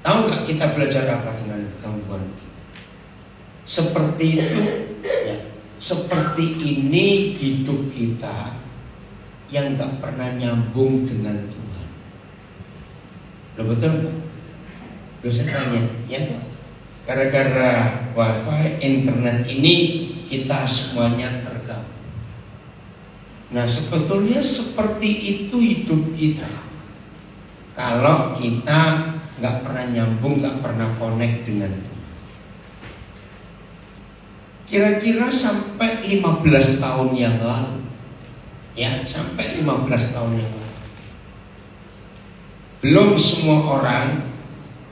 Tahu nggak kita belajar apa dengan gangguan? Seperti itu, ya. Seperti ini hidup kita yang nggak pernah nyambung dengan Tuhan. Loh, betul nggak? Loh, saya tanya, ya. Gara-gara wifi, internet ini kita semuanya tergabung. Nah, sebetulnya seperti itu hidup kita. Kalau kita nggak pernah nyambung, nggak pernah connect dengan Tuhan. Kira-kira sampai 15 tahun yang lalu, ya, sampai 15 tahun yang lalu, belum semua orang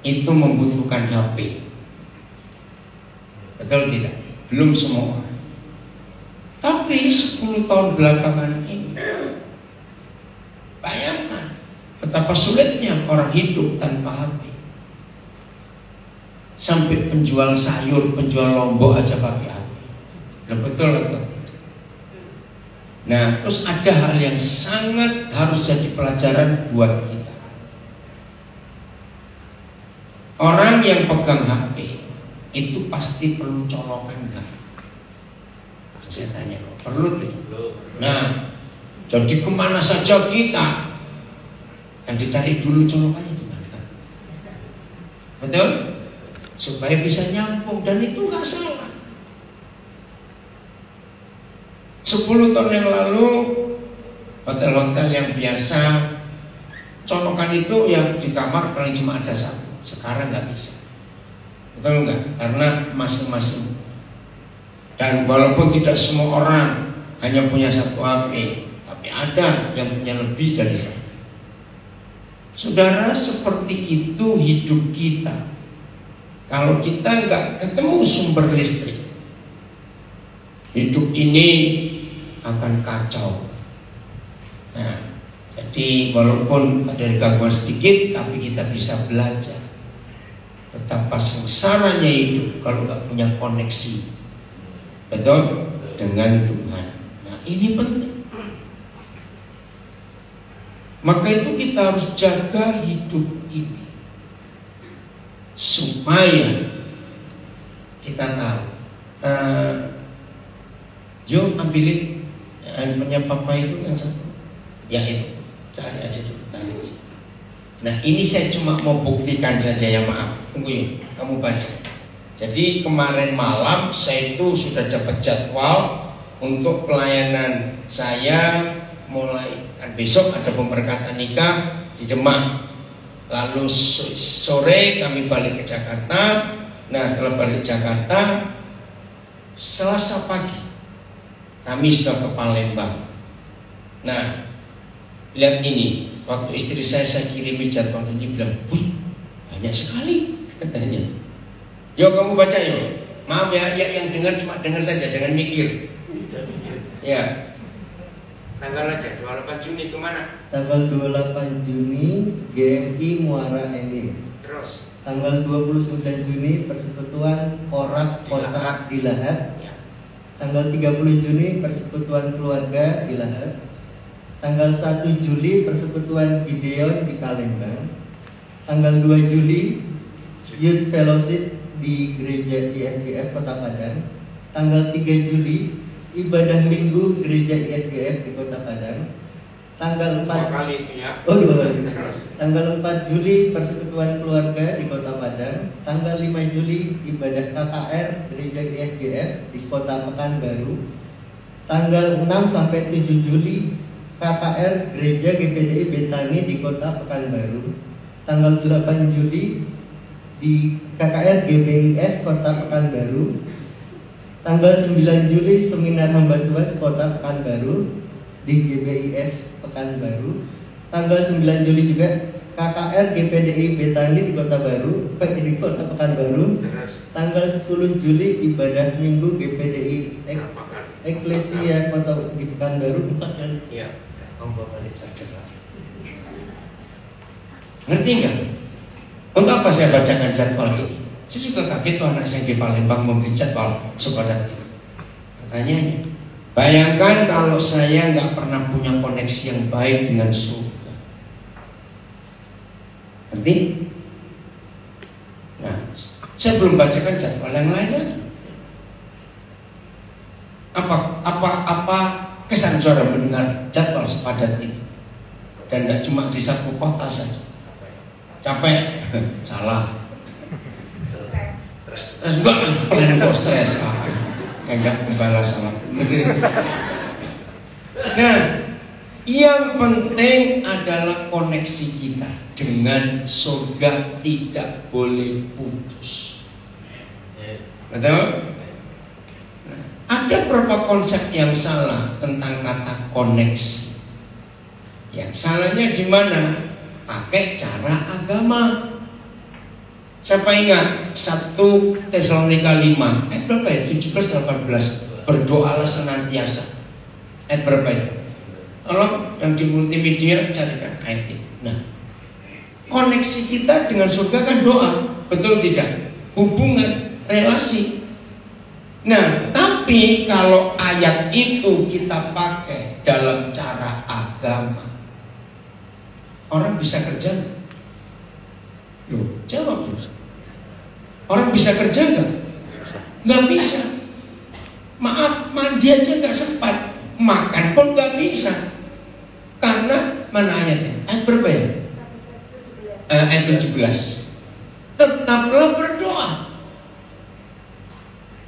itu membutuhkan HP. Betul tidak? Belum semua orang. Tapi 10 tahun belakangan ini, bayangkan betapa sulitnya orang hidup tanpa HP. Sampai penjual sayur, penjual lombok aja pakai HP. Nah, betul atau? Nah, terus ada hal yang sangat harus jadi pelajaran buat kita. Orang yang pegang HP itu pasti perlu colokan kan? Saya tanya, perlu tidak? Nah, jadi kemana saja kita yang dicari dulu colokannya di mana? Betul? Supaya bisa nyambung, dan itu nggak salah. 10 tahun yang lalu hotel-hotel yang biasa colokan itu yang di kamar paling cuma ada satu. Sekarang nggak bisa. Betul nggak? Karena masing-masing. Dan walaupun tidak semua orang hanya punya satu HP, tapi ada yang punya lebih dari satu. Saudara, seperti itu hidup kita. Kalau kita nggak ketemu sumber listrik, hidup ini akan kacau. Nah, jadi walaupun ada gangguan sedikit, tapi kita bisa belajar betapa sengsaranya hidup kalau nggak punya koneksi, betul, dengan Tuhan. Nah, ini penting. Maka itu kita harus jaga hidup ini supaya kita tahu. Yuk ambilin handphonenya papa itu yang satu. Ya itu, cari aja dulu. Nah, ini saya cuma mau buktikan saja ya, maaf. Tunggu ya, kamu baca. Jadi kemarin malam saya itu sudah dapat jadwal untuk pelayanan saya mulai besok ada pemberkatan nikah di Demak. Lalu sore kami balik ke Jakarta. Nah, setelah balik ke Jakarta, Selasa pagi kami sudah ke Palembang. Nah, lihat ini, waktu istri saya kirimi jadwal ini, bilang, wih, banyak sekali katanya. Yuk kamu baca yuk. Maaf ya, yang dengar cuma dengar saja, jangan mikir. Ya. Tanggal aja, 28 Juni kemana? Tanggal 28 Juni GMI Muara Enim. Terus? Tanggal 29 Juni Persekutuan Korak Kota di Lahat. Ya. Tanggal 30 Juni Persekutuan Keluarga di Lahat. Tanggal 1 Juli Persekutuan Gideon di Palembang. Tanggal 2 Juli Youth Fellowship di Gereja IFGF Kota Padang. Tanggal 3 Juli Ibadah Minggu Gereja IFGF di Kota Padang. Tanggal 4 kali itu ya. Oh, 2 kali. Tanggal 4 Juli Persekutuan Keluarga di Kota Padang. Tanggal 5 Juli Ibadah KKR Gereja IFGF di Kota Pekanbaru. Tanggal 6 sampai 7 Juli KKR Gereja GPDI Betani di Kota Pekanbaru. Tanggal 8 Juli di KKR GBIS Kota Pekanbaru. Tanggal 9 Juli Seminar Hamba Tuhan Kota Pekanbaru di GBIS Pekanbaru. Tanggal 9 Juli juga KKR GPDI Betani di Kota Baru, di Kota Pekanbaru. Tanggal 10 Juli Ibadah Minggu GPDI Eklesia Kota di Pekanbaru. Iya. Kamu balik saja. Ngerti nggak? Untuk apa saya bacakan jadwal ini? Saya juga kaget tuh anak saya di Palembang memberi jadwal sepadan itu. Katanya, bayangkan kalau saya nggak pernah punya koneksi yang baik dengan surga. Ngerti? Saya belum bacakan jadwal yang lainnya. Apa kesan saudara mendengar jadwal sepadat itu? Dan nggak cuma di satu kota saja. Capek, salah. Terus enggak plan kok stres. Enggak membalas salah. Nah, yang penting adalah koneksi kita dengan surga tidak boleh putus. Betul? Nah, ada beberapa konsep yang salah tentang kata koneksi. Yang salahnya di mana? Pakai cara agama. Siapa ingat 1 Tesalonika 5 ayat berapa ya? 17-18. Berdoalah senantiasa. Ayat berapa ya? Tolong yang di multimedia carikan ayat itu. Nah, koneksi kita dengan surga kan doa, betul tidak? Hubungan, relasi. Nah, tapi kalau ayat itu kita pakai dalam cara agama, orang bisa kerja nggak? Loh, jawab dulu. Orang bisa kerja nggak? Nggak bisa. Maaf, mandi aja nggak sempat, makan pun nggak bisa. Karena mana ayatnya? Ayat berapa ya? Ayat 17. Tetaplah berdoa.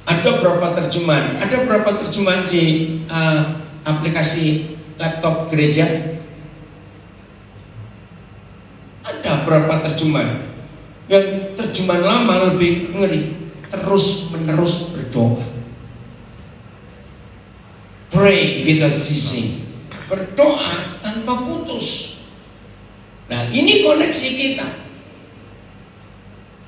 Ada berapa terjemahan? Ada berapa terjemahan di aplikasi laptop gereja? Ada berapa terjemahan? Yang terjemahan lama lebih ngeri. Terus menerus berdoa. Pray without ceasing. Berdoa tanpa putus. Nah, ini koneksi kita.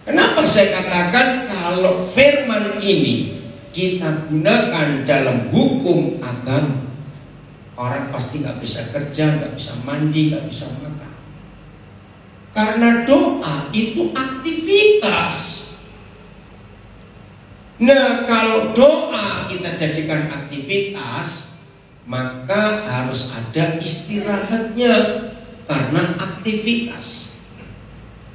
Kenapa saya katakan kalau firman ini kita gunakan dalam hukum agama, orang pasti nggak bisa kerja, nggak bisa mandi, nggak bisa makan. Karena doa itu aktivitas. Nah, kalau doa kita jadikan aktivitas, maka harus ada istirahatnya karena aktivitas.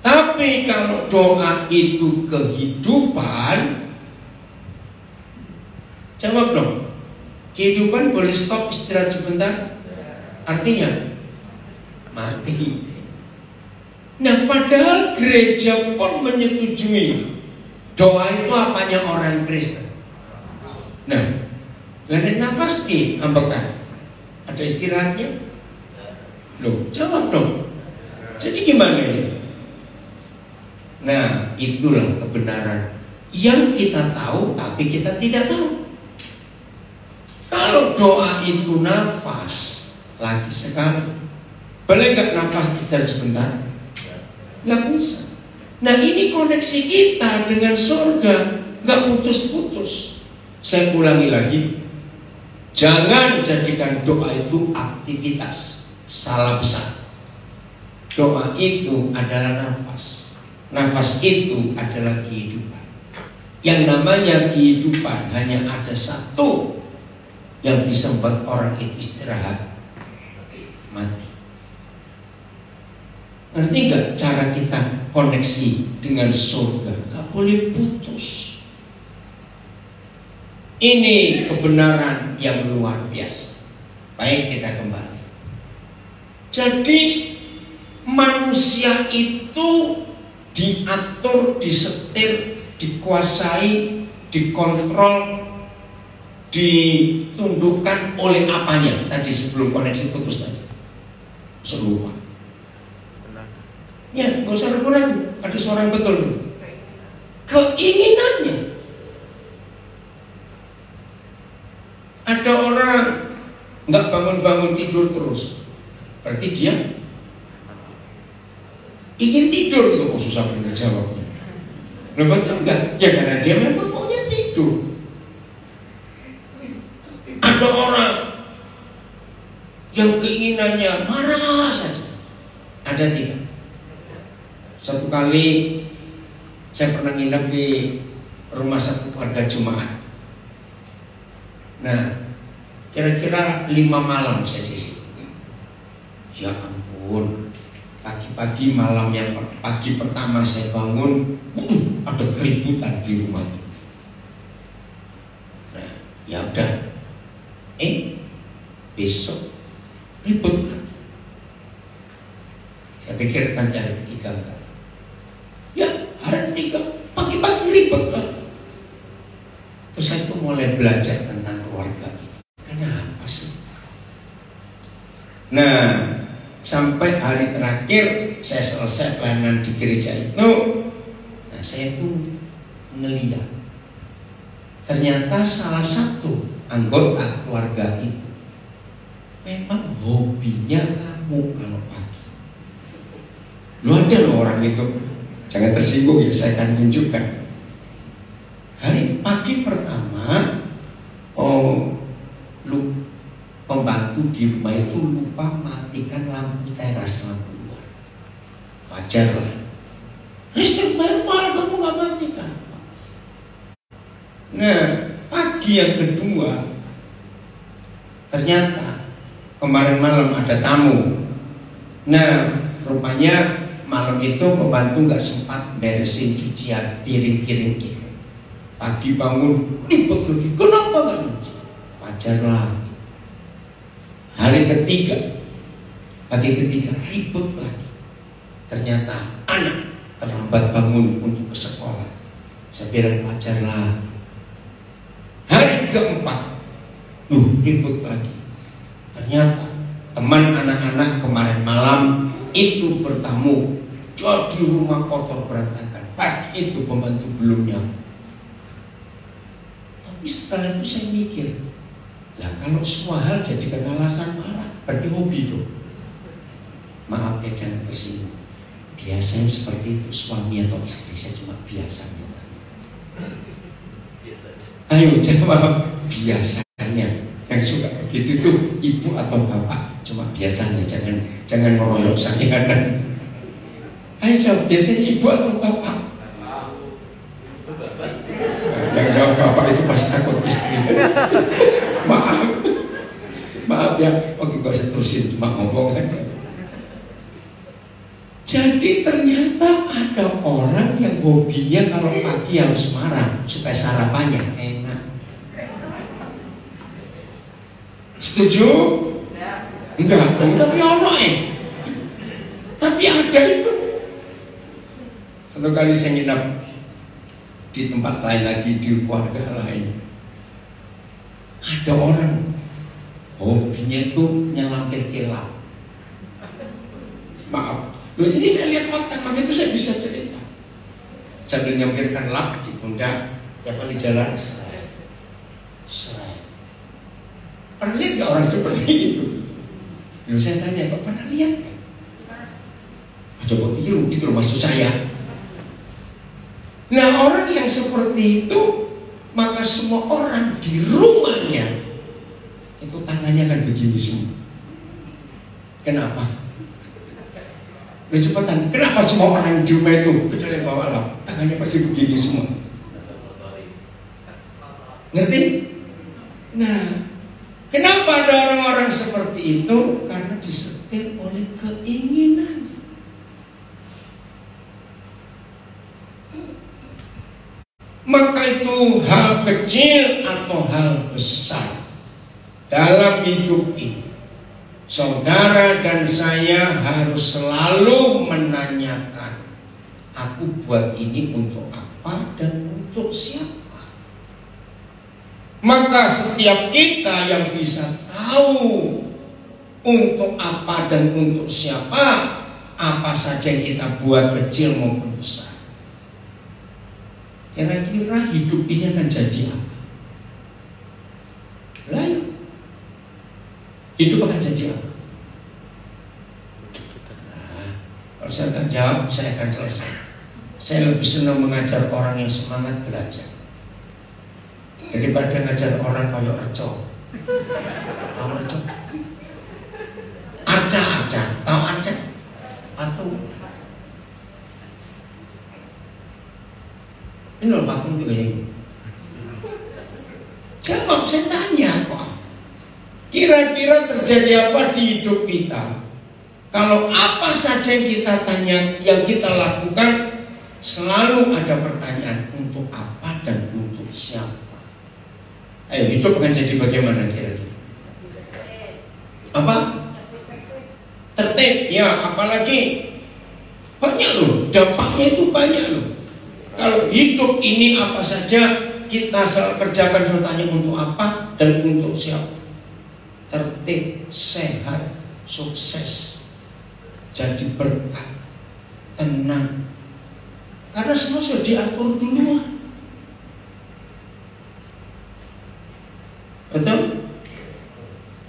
Tapi kalau doa itu kehidupan, jawab dong. Kehidupan boleh stop istirahat sebentar? Artinya mati. Nah, padahal gereja pun menyetujui doa itu apanya orang Kristen. Nah, lain nafas diambekan, ada istirahatnya? Loh, jawab dong. Jadi gimana ini? Nah, itulah kebenaran yang kita tahu tapi kita tidak tahu. Kalau doa itu nafas, lagi sekali. Boleh gak nafas istirahat sebentar? Gak bisa. Nah, ini koneksi kita dengan surga, gak putus-putus. Saya ulangi lagi, jangan jadikan doa itu aktivitas. Salah besar. Doa itu adalah nafas. Nafas itu adalah kehidupan. Yang namanya kehidupan hanya ada satu yang bisa membuat orang itu istirahat, mati. Ngerti gak cara kita koneksi dengan surga? Gak boleh putus. Ini kebenaran yang luar biasa. Baik, kita kembali. Jadi manusia itu diatur, disetir, dikuasai, dikontrol, ditundukkan oleh apanya? Tadi sebelum koneksi putus tadi, serupa. Ya, gak usah ragu-ragu. Ada suara yang betul. Keinginannya. Ada orang nggak bangun-bangun tidur terus, berarti dia ingin tidur gitu. Oh, susah benar jawabnya. Betul enggak? Ya karena dia memang maunya tidur. Ada orang yang keinginannya marah saja. Ada tidak? Satu kali saya pernah nginep di rumah satu keluarga jemaat. Nah, kira-kira 5 malam saya di situ. Ya ampun, pagi-pagi malam yang pagi pertama saya bangun, ada keributan di rumah. Nah, ya udah, besok ribut. Saya pikir kan hari ketiga kan. Ya, hari ketiga pagi-pagi ribut kan. Terus saya tuh mulai belajar tentang keluarga ini. Kenapa sih? Nah, sampai hari terakhir saya selesai pelayanan di gereja itu, nah saya pun melihat ternyata salah satu anggota keluarga itu memang hobinya kamu kalau pagi. Lu ada loh orang itu, jangan tersinggung ya, saya akan tunjukkan. Hari pagi pertama, pembantu di rumah itu lupa matikan lampu teras, lampu luar. Wajar lah. Listrik mahal, kamu gak matikan. Nah, pagi yang kedua, ternyata kemarin malam ada tamu. Nah, rupanya malam itu pembantu gak sempat beresin cucian piring-piring itu. Pagi bangun ribut lagi, kenapa gak nyuci? Wajar lah. Hari ketiga, pagi ketiga ribut lagi. Ternyata anak terlambat bangun untuk ke sekolah. Saya bilang wajar lah. Hari keempat, ribut lagi. Ternyata teman anak-anak kemarin malam itu bertamu, jadi rumah kotor berantakan. Pagi itu pembantu belum nyampe. Tapi setelah itu saya mikir, lah kalau semua hal jadikan alasan marah, berarti hobi tuh. Maaf ya, jangan tersinggung. Biasanya seperti itu suami atau istri, saya cuma biasanya. Ayo jawab, biasanya. Yang suka begitu tuh ibu atau bapak, cuma biasanya, jangan meroyok saya. Ayo jawab, biasanya ibu atau bapak? Yang jawab bapak itu pasti takut istri. Maaf ya, oke gak usah terusin, cuma ngomong aja. Jadi ternyata ada orang yang hobinya kalau pagi harus marah supaya sarapannya enak. Setuju? Enggak, tapi ono tapi ada itu. Satu kali saya nginap di tempat lain lagi, di keluarga lain, ada orang hobinya itu nyelampir kelap. Maaf, loh ini saya lihat fakta, makanya itu saya bisa cerita. Sambil nyampirkan lap di pundak, tiap kali jalan serai. Pernah lihat gak orang seperti itu? Lalu saya tanya, kok pernah lihat? Coba tiru, itu maksud saya. Nah, orang yang seperti itu, maka semua orang di rumahnya itu tangannya akan begini semua. Kenapa? Kecepatan. Kenapa semua orang di rumah itu kecuali bawa lap, tangannya pasti begini semua? Ngerti? Nah, kenapa ada orang-orang seperti itu? Karena disetir oleh keinginan. Maka itu hal kecil atau hal besar dalam hidup ini, saudara dan saya harus selalu menanyakan, aku buat ini untuk apa dan untuk siapa? Maka setiap kita yang bisa tahu untuk apa dan untuk siapa, apa saja yang kita buat kecil maupun besar, kira-kira hidup ini akan jadi apa? Lain. Hidup akan jadi apa? Nah, kalau saya akan jawab, saya akan selesai. Saya lebih senang mengajar orang yang semangat belajar daripada ngajar orang kayak Arco. Tahu Arco? Arca, tahu Arca? Patung. Ini loh patung itu kayak ini. Jawab, saya tanya kok. Kira-kira terjadi apa di hidup kita kalau apa saja yang kita tanya, yang kita lakukan selalu ada pertanyaan untuk apa dan untuk siapa. Ayo, hidup akan jadi bagaimana kira-kira? Apa? Tertib, ya, apalagi banyak loh, dampaknya itu banyak loh. Kalau hidup ini apa saja kita kerjakan sertanya untuk apa dan untuk siapa. Tertib, sehat, sukses, jadi berkat, tenang. Karena semua sudah diatur duluan. Betul?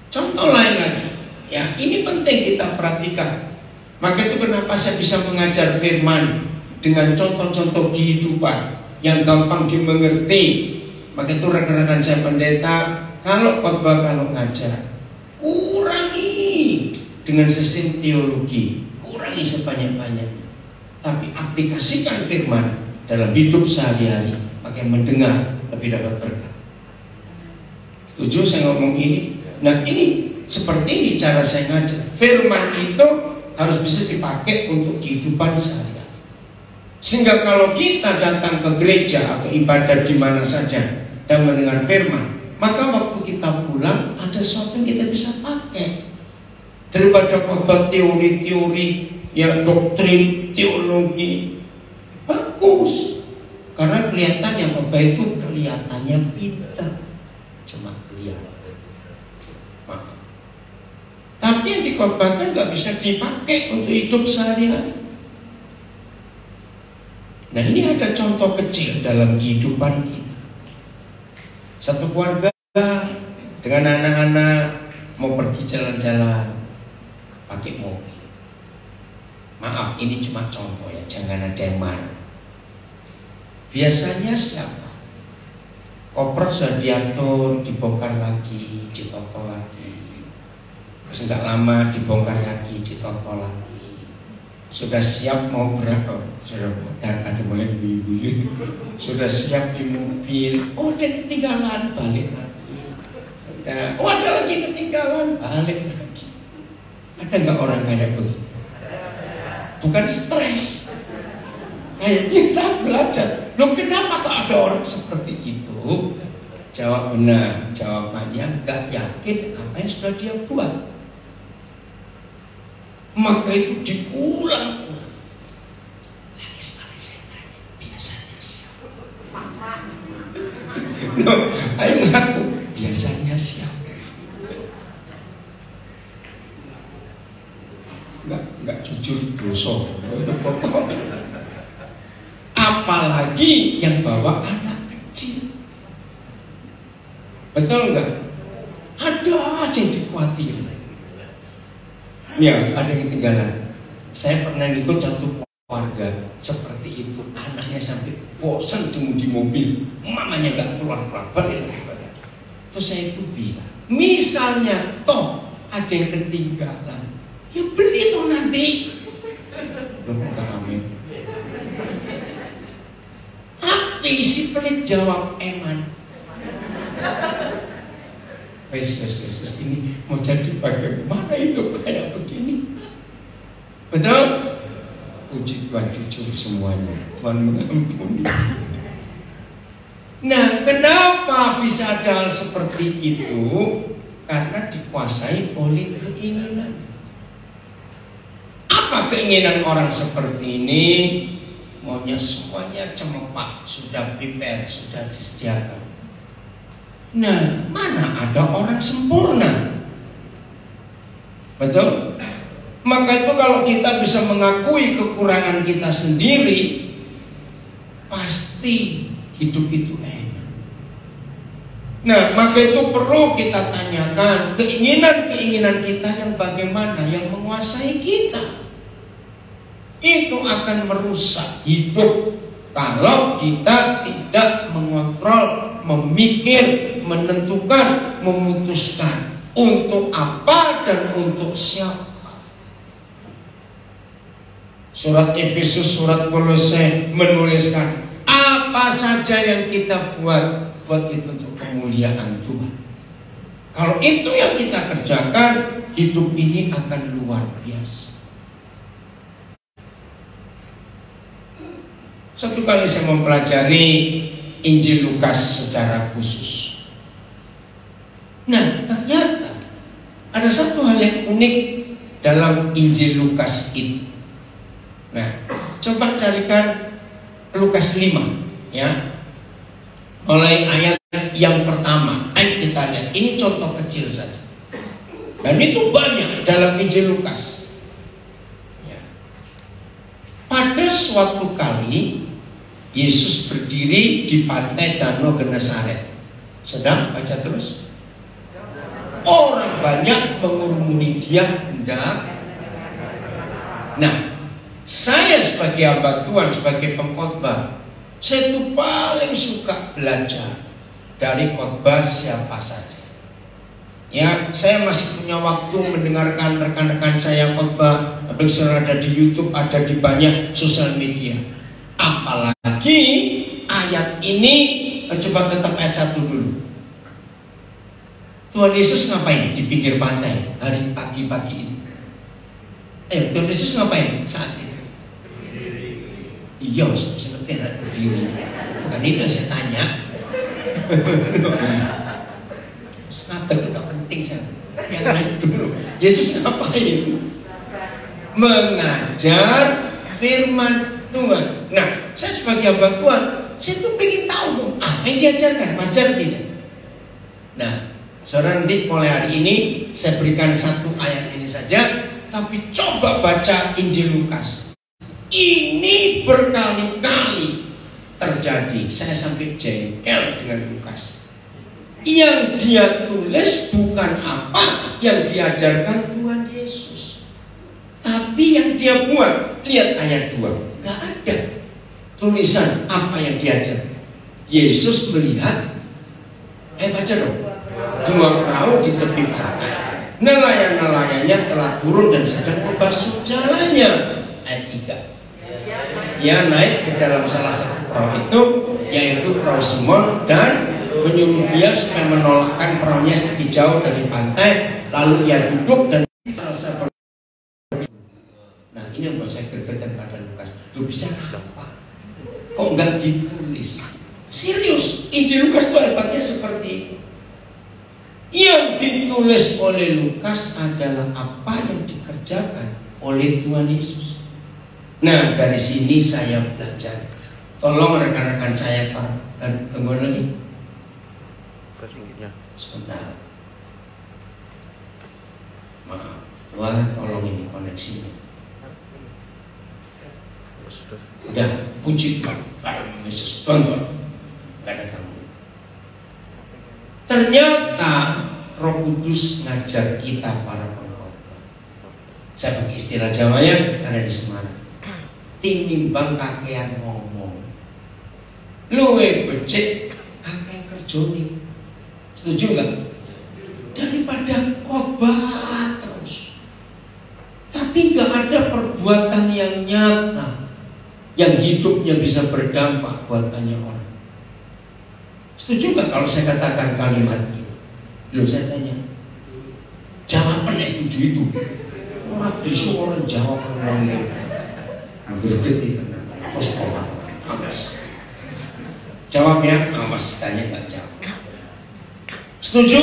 Contoh lain lagi. Ya, ini penting kita perhatikan. Maka itu kenapa saya bisa mengajar firman dengan contoh-contoh kehidupan yang gampang dimengerti. Maka itu rekan-rekan saya pendeta, kalau khotbah, kalau ngajar, kurangi dengan sistem teologi, kurangi sebanyak-banyaknya. Tapi aplikasikan firman dalam hidup sehari-hari, pakai mendengar lebih dapat berkat. Setuju saya ngomong ini? Nah, ini seperti ini cara saya ngajar. Firman itu harus bisa dipakai untuk kehidupan sehari-hari. Sehingga kalau kita datang ke gereja atau ibadah di mana saja dan mendengar firman, maka waktu kita pulang ada sesuatu yang kita bisa pakai. Daripada khotbah teori-teori, ya doktrin, teologi, bagus. Karena kelihatan yang khotbah itu kelihatannya pintar, cuma kelihatan. Tapi yang dikhotbahkan nggak bisa dipakai untuk hidup sehari-hari. Nah, ini ada contoh kecil dalam kehidupan kita. Satu keluarga dengan anak-anak mau pergi jalan-jalan pakai mobil. Maaf, ini cuma contoh ya, jangan ada yang marah. Biasanya siapa? Koper sudah diatur, dibongkar lagi, ditoto lagi. Terus nggak lama dibongkar lagi, ditoto lagi. Sudah siap mau berapa? Sudah ada mulai bunyi-bunyi. Sudah siap di mobil. Oh, ada ketinggalan, balik lagi. Oh, ada lagi ketinggalan, balik lagi. Ada nggak orang kayak begitu? Bukan stres. Kayak kita belajar. Loh, kenapa kok ada orang seperti itu? Jawab benar. Jawabannya nggak yakin apa yang sudah dia buat. Maka itu diulang. Lagi sekali saya tanya, biasanya siapa? No, ayo ngaku, biasanya siapa? Nggak jujur, dosa. Apalagi yang bawa anak kecil. Betul nggak? Ada aja yang dikhawatir. Ya, ada yang ketinggalan. Saya pernah ikut satu keluarga seperti itu. Anaknya sampai bosan tunggu di mobil, mamanya nggak keluar-keluar, balik lagi. Terus saya itu bilang, misalnya toh ada yang ketinggalan, ya beli toh nanti. Belum amin. Tapi si pelit jawab eman. Wes, ini mau jadi bagaimana hidup kayak begini? Betul? Puji Tuhan, jujur semuanya. Tuhan mengampuni. Nah, kenapa bisa ada hal seperti itu? Karena dikuasai oleh keinginan. Apa keinginan orang seperti ini? Maunya semuanya cemerlang, sudah prepare, sudah disediakan. Nah, mana ada orang sempurna? Betul? Maka itu kalau kita bisa mengakui kekurangan kita sendiri, pasti hidup itu enak. Nah, maka itu perlu kita tanyakan keinginan-keinginan kita yang bagaimana, yang menguasai kita. Itu akan merusak hidup kalau kita tidak mengontrol, memikir, menentukan, memutuskan untuk apa dan untuk siapa. Surat Efesus, surat Kolose menuliskan apa saja yang kita buat itu untuk kemuliaan Tuhan. Kalau itu yang kita kerjakan, hidup ini akan luar biasa. Satu kali saya mempelajari Injil Lukas secara khusus. Nah, ternyata ada satu hal yang unik dalam Injil Lukas itu. Nah, coba carikan Lukas 5 ya. Mulai ayat yang pertama. Ayo kita lihat. Ini contoh kecil saja. Dan itu banyak dalam Injil Lukas ya. Pada suatu kali Yesus berdiri di pantai Danau Genesaret. Sedang baca terus. Orang banyak mengurumuni dia hendak. Nah, saya sebagai hamba Tuhan, sebagai pengkhotbah, saya itu paling suka belajar dari khotbah siapa saja. Ya, saya masih punya waktu mendengarkan rekan-rekan saya khotbah, apalagi ada di YouTube, ada di banyak sosial media. Apalagi ayat ini, coba tetap ayat 1 dulu. Tuhan Yesus ngapain di pinggir pantai hari pagi-pagi ini? Tuhan Yesus ngapain saat itu? Iya, seperti nak berdiri. Bukan itu yang saya tanya. Kata tidak penting saya. Yang lain dulu. Yesus ngapain? Mengajar firman Tuhan. Nah, saya sebagai hamba Tuhan, saya tuh pengen tahu dong, apa yang diajarkan, wajar tidak? Nah, saudara, nanti mulai hari ini saya berikan satu ayat ini saja, tapi coba baca Injil Lukas. Ini berkali-kali terjadi. Saya sampai jengkel dengan Lukas. Yang dia tulis bukan apa yang diajarkan Tuhan Yesus, tapi yang dia buat. Lihat ayat 2, gak ada tulisan apa yang diajarkan. Yesus melihat, baca dong, 2 perahu di tepi pantai. Nelayan-nelayannya telah turun dan sedang membasuh jalannya. Ayat 3. Ia naik ke dalam salah satu perahu itu, yaitu perahu Simon, dan menyuruh dia supaya menolakkan perahunya lebih jauh dari pantai. Lalu ia duduk dan merasa Nah, ini yang buat saya gregetan pada Lukas. Lu bisa apa? Kok enggak ditulis? Serius, Injil Lukas itu hebatnya seperti itu. Yang ditulis oleh Lukas adalah apa yang dikerjakan oleh Tuhan Yesus. Nah, dari sini saya belajar. Tolong rekan-rekan saya, Pak, dan kemudian lagi. Sebentar. Maaf, wah, tolong ini koneksinya. Udah, puji Tuhan, Pak Yesus, tonton, nggak ada gangguan. Ternyata Roh Kudus ngajar kita para pengkhotbah. Saya pakai istilah Jawanya karena di Semarang. Tinimbang kakean ngomong, luwe becik kakean kerjoni. Setuju nggak? Daripada khotbah terus, tapi nggak ada perbuatan yang nyata, yang hidupnya bisa berdampak buat banyak orang. Setuju nggak kalau saya katakan kalimat ini? Loh, saya tanya, jawabannya setuju itu. Orang bisu orang jawab orang lain. Berdetik terus awas. Jawabnya awas, tanya nggak jawab. Setuju?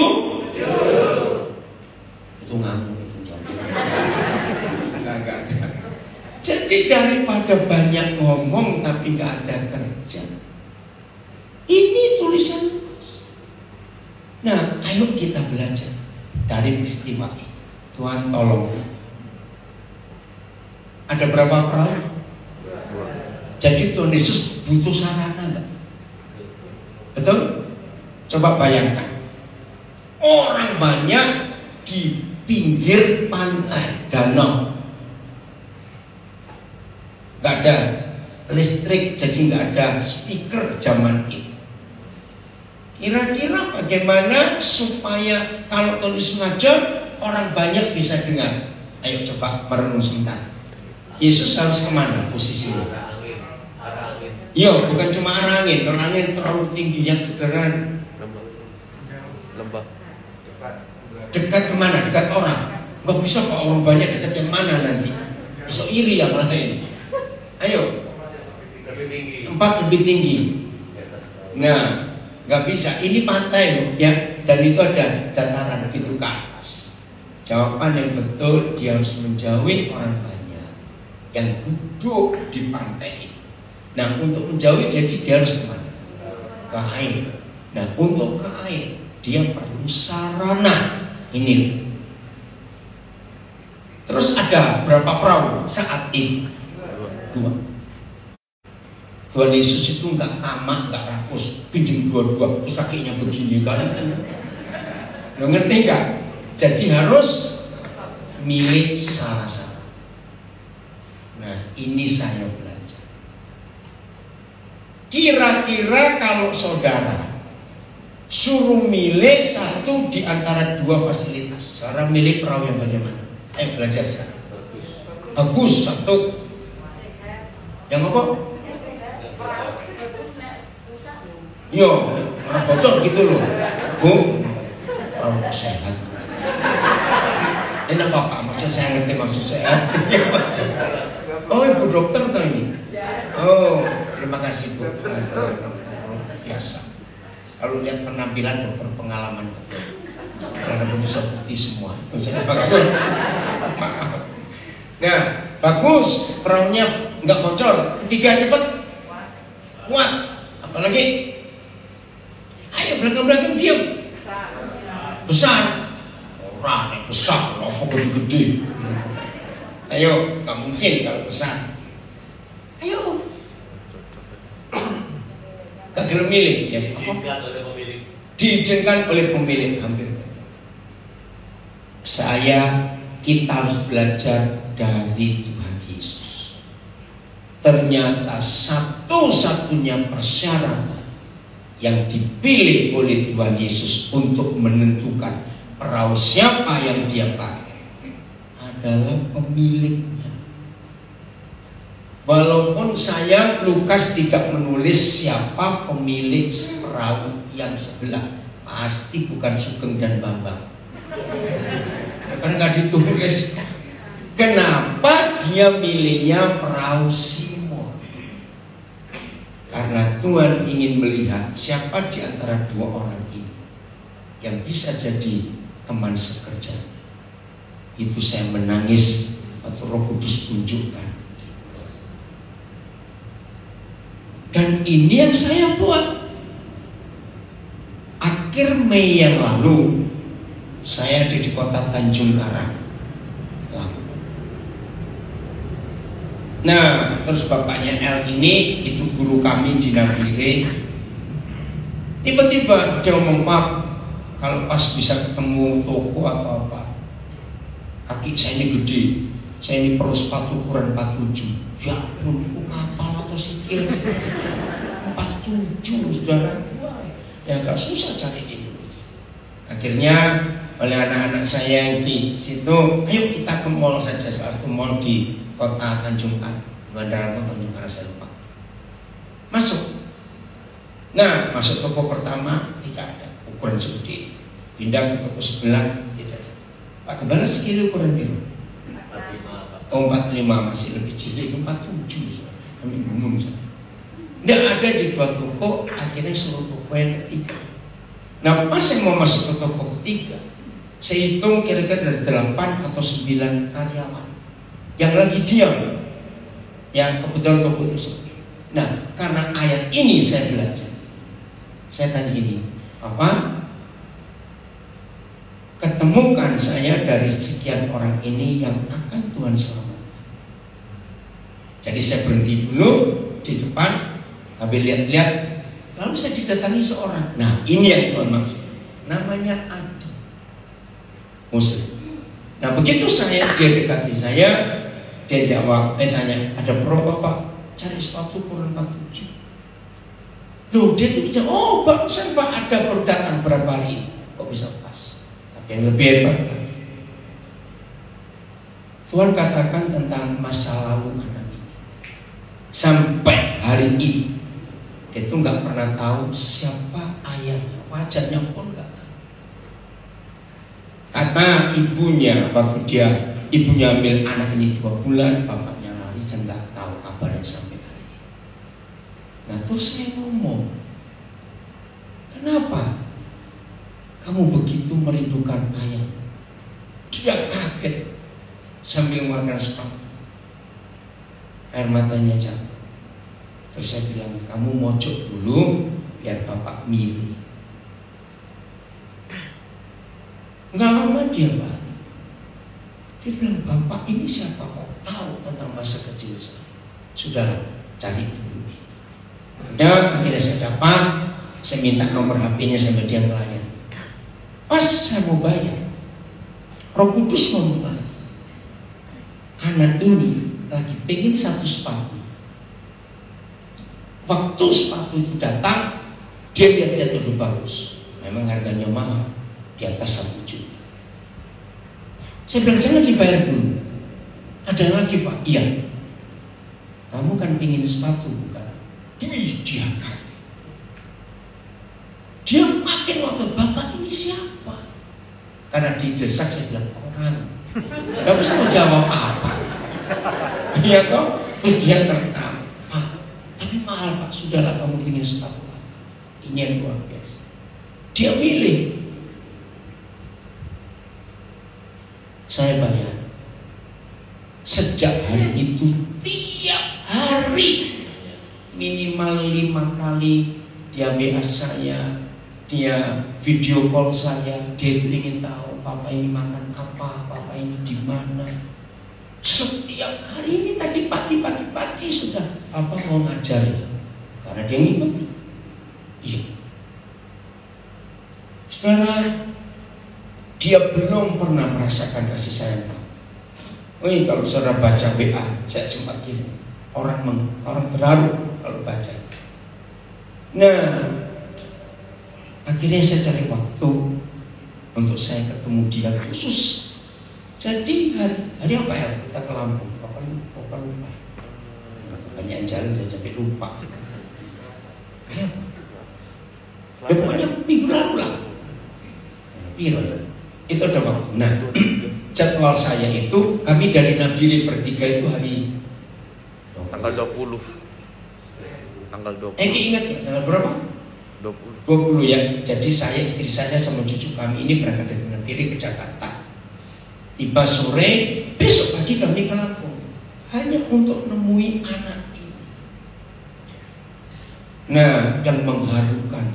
Itu ngamuk itu jawab. Enggak. Jadi daripada banyak ngomong tapi nggak ada kerja, ini tulisan Lukas. Nah, ayo kita belajar dari peristiwa ini. Tuhan tolong. Ada berapa perahu? Jadi Tuhan Yesus butuh sarana enggak? Betul? Coba bayangkan. Orang banyak di pinggir pantai danau. Gak ada listrik, jadi gak ada speaker zaman itu. Kira-kira bagaimana supaya kalau Tuhan Yesus ngajar orang banyak bisa dengar? Ayo coba merenung sebentar. Yesus harus kemana posisinya? Iya, bukan cuma arah angin. Kalau angin terlalu tinggi yang sederhana. Lembah. Dekat kemana? Dekat orang. Gak bisa Pak, orang banyak dekat yang mana nanti? So iri yang lain. Ayo. 4 lebih tinggi. Nah, nggak bisa. Ini pantai loh, ya. Dan itu ada dataran gitu ke atas. Jawaban yang betul, dia harus menjauhi orang banyak yang duduk di pantai itu. Nah, untuk menjauhi jadi dia harus kemana? Ke air. Nah, untuk ke air dia perlu sarana. Ini. Terus ada berapa perahu saat itu? 2. Tuhan Yesus itu nggak tamak, nggak rakus, pinjam 2-2, terus kakinya begini kan? Lo ngerti nggak? Jadi harus milih salah-salah. Nah, ini saya belajar. Kira-kira kalau saudara suruh milih satu di antara 2 fasilitas, saudara milih perahu yang bagaimana? Ayo belajar sekarang. Bagus satu. Yang apa? Yo, orang bocor gitu loh. Bu, perahu sehat. Ini apa Pak? Maksud saya ngerti maksud saya. Oh, ibu dokter tuh ini. Oh, terima kasih Bu. Biasa. Kalau lihat penampilan dokter pengalaman betul. Karena betul putih semua. Itu saya maksud. Maaf. Nah, bagus. Perahunya nggak bocor. Ketiga cepat. Kuat. Apalagi? Ayo belakang-belakang diam. Besar. Orang yang besar, apa gede-gede. Ayo, nggak mungkin kalau besar. Ayo. Gak kira milih, ya. Diizinkan oleh pemilik. Hampir. Kita harus belajar dari Tuhan Yesus. Ternyata satu-satunya persyaratan yang dipilih oleh Tuhan Yesus untuk menentukan perahu siapa yang dia pakai adalah pemiliknya. Walaupun Lukas tidak menulis siapa pemilik perahu yang sebelah, pasti bukan Sugeng dan Bambang. Karena nggak ditulis. Kenapa dia milihnya perahu Simon? Karena Tuhan ingin melihat siapa di antara 2 orang ini yang bisa jadi teman sekerja. Itu saya menangis waktu Roh Kudus tunjukkan. Dan ini yang saya buat. Akhir Mei yang lalu saya ada di kota Tanjung Karang. Nah, terus bapaknya El ini itu guru kami di Nabire. Tiba-tiba dia ngomong, Pak, kalau pas bisa ketemu toko atau apa, kaki saya ini gede, saya ini perlu sepatu ukuran 47. Ya ampun, kapal atau sikil 47, saudara. Ya agak susah cari di Indonesia. Akhirnya oleh anak-anak saya yang di situ, ayo kita ke mall saja, salah satu mall di kota Tanjung Karang, Bandara Tanjung Karang, saya lupa. Masuk. Nah, masuk toko pertama tidak ada ukuran seperti ini. Pindah ke toko sebelah tidak ada. Pak Gembala segini ukuran biru. 45 masih lebih cilik, 47. Kami bingung. Tidak ada di 2 toko, akhirnya suruh toko yang ketiga. Nah, pas saya mau masuk ke toko ketiga, saya hitung kira-kira dari 8 atau 9 karyawan yang lagi diam, yang kebetulan toko itu sepi. Nah, karena ayat ini saya belajar. Saya tanya gini, apa? Ketemukan saya dari sekian orang ini yang akan Tuhan selamatkan. Jadi saya berhenti dulu di depan, sambil lihat-lihat, lalu saya didatangi seorang. Nah, ini yang Tuhan maksud. Namanya Adi, Muslim. Nah, begitu dia dekati saya, dia jawab, tanya, ada berapa Pak? Cari sepatu ukuran 47. Loh, dia tuh bicara, oh bagusan Pak, ada baru datang berapa hari? Kok bisa pas? Tapi yang lebih hebat lagi, Tuhan katakan tentang masa lalu anak ini. Sampai hari ini, dia tuh nggak pernah tahu siapa ayahnya, wajahnya pun nggak tahu. Kata ibunya, waktu ibunya ambil anak ini 2 bulan, bapaknya lari dan nggak tahu kabarnya sampai hari ini. Terus saya ngomong, kenapa kamu begitu merindukan ayah? Dia kaget sambil mengeluarkan sepatu. Air matanya jatuh. Terus saya bilang, kamu mojok dulu biar bapak milih. Enggak lama dia balik. Dia bilang, bapak ini siapa kok tahu tentang masa kecil saya? Sudahlah, cari dulu. Udah, akhirnya saya dapat. Saya minta nomor HP-nya sama dia melayani. Pas saya mau bayar, Roh Kudus ngomong, anak ini lagi pengen satu sepatu. Waktu sepatu itu datang, dia lihat-lihat udah bagus. Memang harganya mahal, di atas 1 juta. Saya bilang, jangan dibayar dulu. Ada lagi, Pak. Iya. Kamu kan pengen sepatu, bukan? Dia kaget. Dia makin waktu, bapak ini siapa? Karena didesak, saya bilang, orang. Gak bisa menjawab apa. Iya toh? Terus dia tertawa. Pak, tapi mahal Pak. Sudahlah, kamu pengen sepatu. Ini yang luar biasa. Dia milih. Saya bayar. Sejak hari itu tiap hari minimal 5 kali dia WA saya, dia video call saya, dia ingin tahu papa ini makan apa, papa ini di mana. Setiap hari ini tadi pagi sudah papa mau ngajar, karena dia ngikut. Iya. Saudara, dia belum pernah merasakan kasih sayang. Kalau saudara baca WA, saya sempat gini, orang terharu kalau baca. Nah, akhirnya saya cari waktu untuk saya ketemu dia khusus. Jadi hari apa ya kita ke Lampung? Papa lupa. Banyak jalan saya sampai lupa. Ya, pokoknya minggu lalu lah. Itu ada waktu. Nah, jadwal saya itu, kami dari Nabire bertiga itu hari tanggal 20. Tanggal 20. Ingat ya, tanggal berapa? 20 ya. Jadi saya, istri saya sama cucu kami ini berangkat dari Nabire ke Jakarta. Tiba sore, besok pagi kami ke Lampung. Hanya untuk nemui anak ini. Nah, yang mengharukan,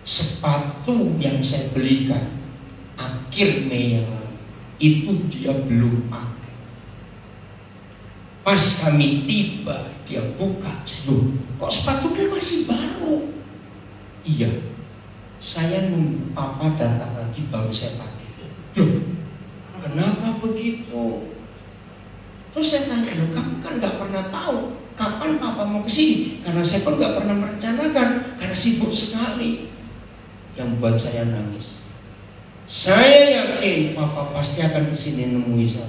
sepatu yang saya belikan akhir Mei yang lalu itu dia belum pakai. Pas kami tiba, dia buka, loh, kok sepatunya masih baru? Iya, saya nunggu papa datang lagi baru saya pakai. Loh, kenapa begitu? Terus saya tanya, loh, kamu kan nggak pernah tahu kapan papa mau kesini? Karena saya pun nggak pernah merencanakan, karena sibuk sekali. Yang buat saya nangis, saya yakin papa pasti akan kesini nemui saya.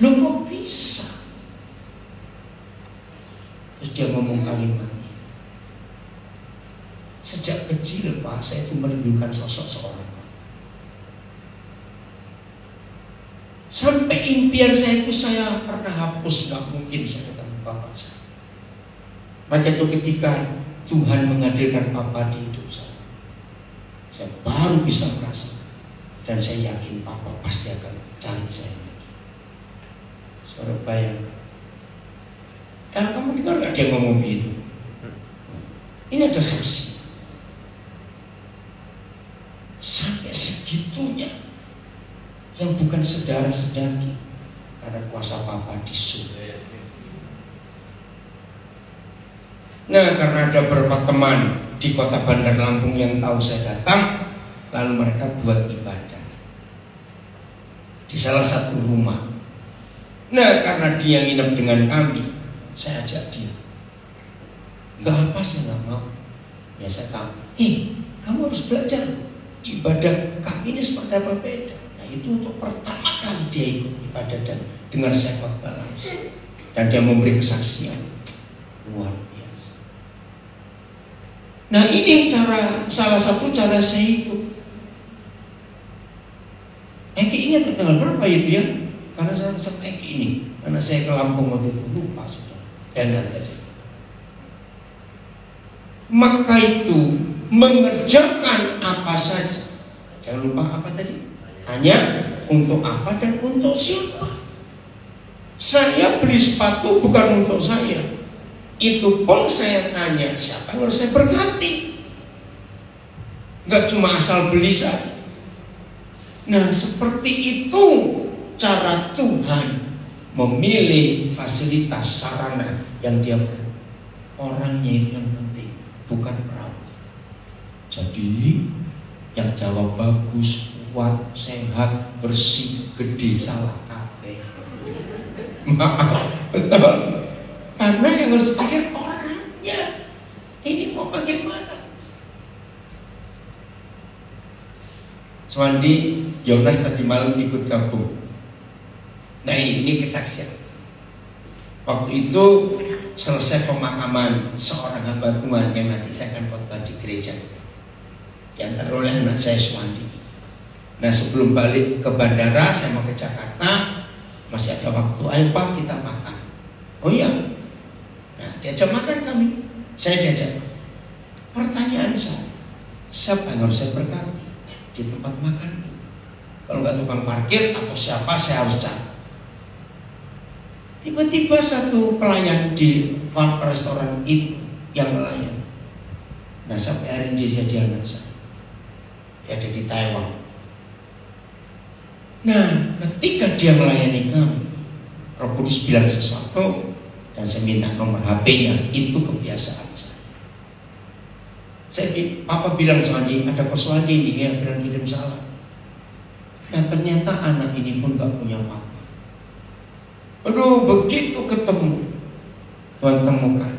Loh, kok bisa? Terus dia ngomong kalimatnya, sejak kecil Pak, saya itu merindukan sosok seorang. Sampai impian saya itu saya pernah hapus, gak mungkin saya ketemu bapak saya. Maka itu ketika Tuhan menghadirkan papa di hidup saya baru bisa merasa, dan saya yakin papa pasti akan cari saya. Saudara bayang, kalau kamu dengar gak dia ngomong begitu? Ini ada saksi. Sampai segitunya, yang bukan saudara-saudari, karena kuasa papa di surga. Nah, karena ada beberapa teman di kota Bandar Lampung yang tahu saya datang, lalu mereka buat ibadah di salah satu rumah. Nah, karena dia nginep dengan kami, saya ajak dia. Gak apa, saya gak mau. Ya saya tahu, kamu harus belajar ibadah kami ini seperti apa beda. Nah, itu untuk pertama kali dia ikut ibadah dan dengar saya khotbah langsung, dan dia memberi kesaksian luar biasa. Nah, ini salah satu cara saya hidup. Eki ingat tanggal berapa itu ya? Karena saya sampai ini Karena saya ke Lampung waktu itu lupa sudah. Jangan aja. Maka itu mengerjakan apa saja. Jangan lupa apa tadi? Tanya untuk apa dan untuk siapa. Saya beli sepatu bukan untuk saya. Itu pun saya tanya siapa yang harus saya berkati. Enggak cuma asal beli saja. Nah, seperti itu cara Tuhan memilih fasilitas sarana yang dia beri. Orangnya itu yang penting, bukan perahu. Jadi yang jawab bagus, kuat, sehat, bersih, gede, salah kabeh. Maaf, betul. Karena yang harus ada orangnya. Ini mau bagaimana? Suwandi, Yonas tadi malam ikut gabung. Nah ini kesaksian. Waktu itu selesai pemakaman seorang hamba Tuhan yang nanti saya akan khotbah di gereja. Diantar oleh anak saya Suwandi. Nah sebelum balik ke bandara saya mau ke Jakarta, masih ada waktu. Ayo Pak kita makan. Oh iya. Nah diajak makan kami. Saya diajak. Pertanyaan saya, siapa yang harus saya berkati di tempat makan? Kalau nggak tukang parkir atau siapa saya harus cari. Tiba-tiba satu pelayan di restoran itu yang melayan. Nah sampai hari ini dia jadi anak saya. Dia ada di Taiwan. Nah ketika dia melayani kami, Roh Kudus bilang sesuatu dan saya minta nomor HP-nya. Itu kebiasaan saya. Papa bilang Suwandi, ada Suwandi ini yang bilang kirim salam. Nah ternyata anak ini pun gak punya papa. Aduh begitu ketemu, Tuhan temukan.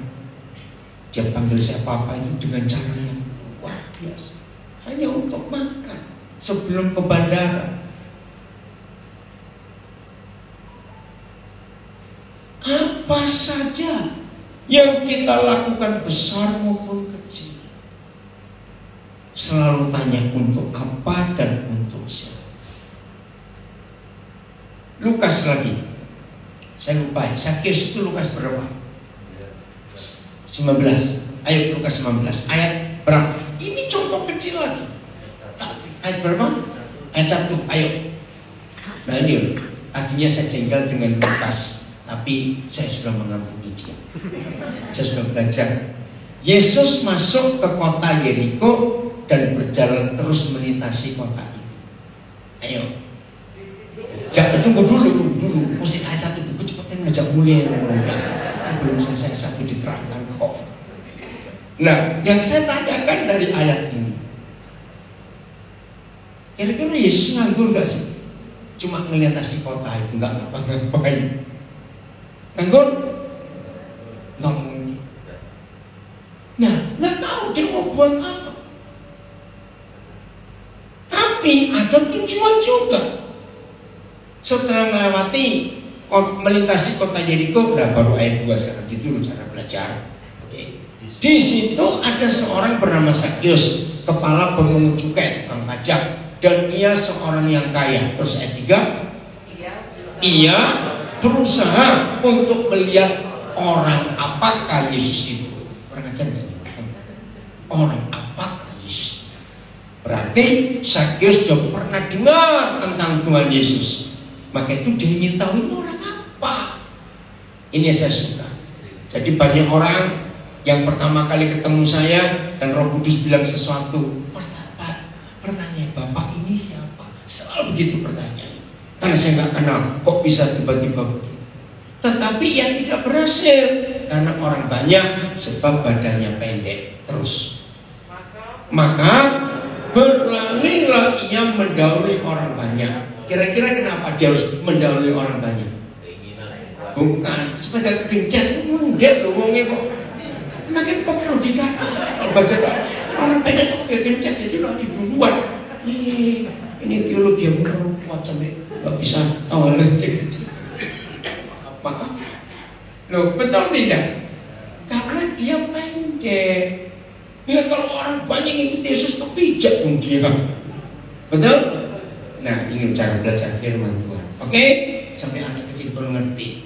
Dia panggil saya papa itu dengan cara yang luar biasa. Hanya untuk makan sebelum ke bandara. Apa saja yang kita lakukan besar maupun kecil, selalu tanya untuk apa dan untuk siapa. Lukas lagi. Saya lupa, Sakyus itu Lukas berapa? 19. Ayo Lukas 19. Ayat berapa? Ini contoh kecil lagi. Ayat berapa? Ayat 1. Ayo. Nah ini akhirnya saya jengkel dengan Lukas, tapi saya sudah mengampuni dia. Saya sudah belajar. Yesus masuk ke kota Yeriko dan berjalan terus melintasi kota itu. Ayo. Jangan tunggu dulu. Mesti ayat 1 itu cepetin ngajak mulia. Belum selesai satu diterangkan kok. Nah, yang saya tanyakan dari ayat ini, kira-kira Yesus nganggur gak sih? Cuma melintasi kota itu, nggak ngapa-ngapain. Nganggur? Nggak mungkin. Nah, nggak tahu dia mau buat apa. Tapi ada tujuan juga. Setelah melewati melintasi kota Yeriko, nah baru ayat 2 sekarang gitu cara belajar. Oke. Di situ ada seorang bernama Sakyus, kepala pemungut cukai, tukang pajak, dan ia seorang yang kaya. Terus ayat 3, ia berusaha untuk melihat orang apakah Yesus itu. Orang ajar nggak? Orang apakah Yesus? Berarti Sakyus sudah pernah dengar tentang Tuhan Yesus. Maka itu dia ingin tahu ini orang apa. Ini saya suka. Jadi banyak orang yang pertama kali ketemu saya dan Roh Kudus bilang sesuatu, pertanyaan Bapak ini siapa? Selalu begitu pertanyaan. Karena saya nggak kenal, kok bisa tiba-tiba begitu. Tetapi yang tidak berhasil karena orang banyak, sebab badannya pendek. Terus maka berlarilah ia mendahului orang banyak. Kira-kira kenapa dia harus mendahului orang banyak? Bukan supaya kegencet, enggak loh ngomongnya kok. Makin kok logika. Kalau baca orang banyak kok kegencet jadi lagi duluan. Ini teologi yang kuat sampai nggak bisa awalnya cek. Apa? Loh betul tidak? Karena dia pendek. Ya kalau orang banyak ikut Yesus kepijak pun dia. Betul? Nah ini cara belajar firman Tuhan. Oke? Sampai anak kecil baru ngerti.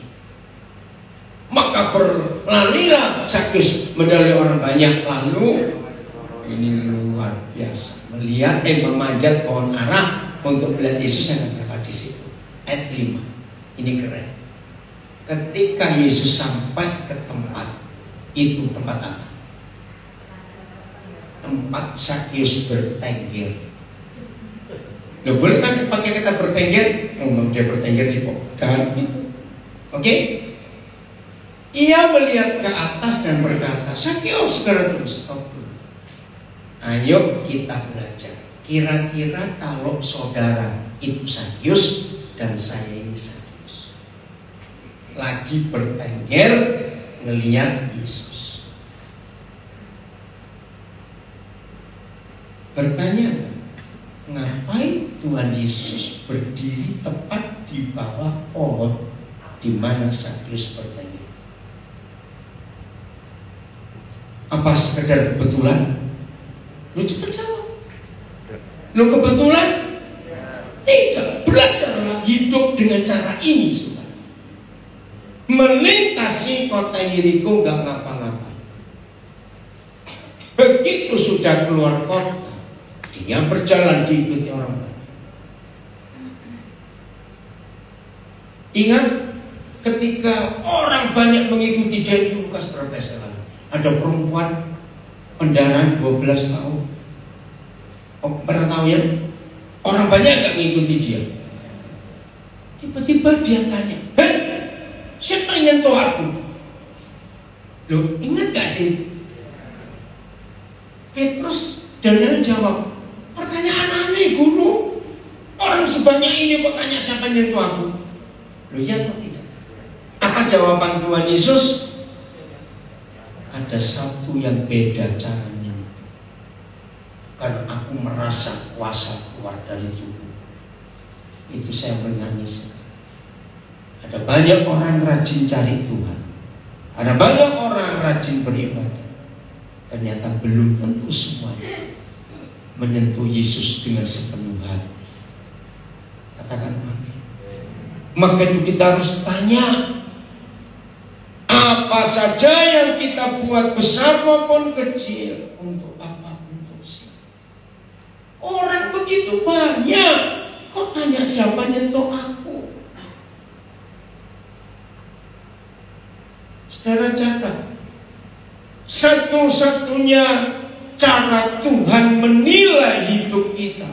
maka berlarilah Sakyus mendahului orang banyak. Lalu ini luar biasa, memanjat pohon ara untuk melihat Yesus yang berada di situ. Ayat 5, ini keren. Ketika Yesus sampai ke tempat itu, tempat apa? Tempat Sakyus bertengger. Loh, boleh kan pakai kata bertengger? Dia bertengger di pohon itu. Oke? Ia melihat ke atas dan berkata, Sakyus, segera terus stop dulu. Ayo kita belajar. Kira-kira kalau saudara itu Sakyus dan saya ini Sakyus, lagi bertengger ngelihat Yesus, bertanya, ngapain Tuhan Yesus berdiri tepat di bawah pohon di mana Sakyus bertengger? Apa sekedar kebetulan? Lu cepat jawab. Lu kebetulan? Tidak. Belajarlah hidup dengan cara ini, saudara. Melintasi kota Yeriko gak ngapa-ngapain. Begitu sudah keluar kota, dia berjalan diikuti orang banyak. Ingat, ketika orang banyak mengikuti dia, itu Lukas berapa salah? Ada perempuan pendarahan 12 tahun. Oh, pernah tahu ya? Orang banyak gak mengikuti dia. Tiba-tiba dia tanya, hei, siapa yang nyentuh aku? Loh, ingat gak sih? Petrus dan dia jawab, pertanyaan aneh, guru. Orang sebanyak ini kok tanya siapa yang nyentuh aku? Loh, ya atau tidak? Apa jawaban Tuhan Yesus? Ada satu yang beda caranya. Karena aku merasa kuasa keluar dari tubuh. Itu saya menangis. Ada banyak orang rajin cari Tuhan. Ada banyak orang rajin beribadah. Ternyata belum tentu semuanya menyentuh Yesus dengan sepenuh hati. Katakan amin. Maka itu kita harus tanya, apa saja yang kita buat besar maupun kecil, untuk apa? Untuk siapa? Orang begitu banyak, kok tanya siapa nyentuh aku? Saudara catat, satu-satunya cara Tuhan menilai hidup kita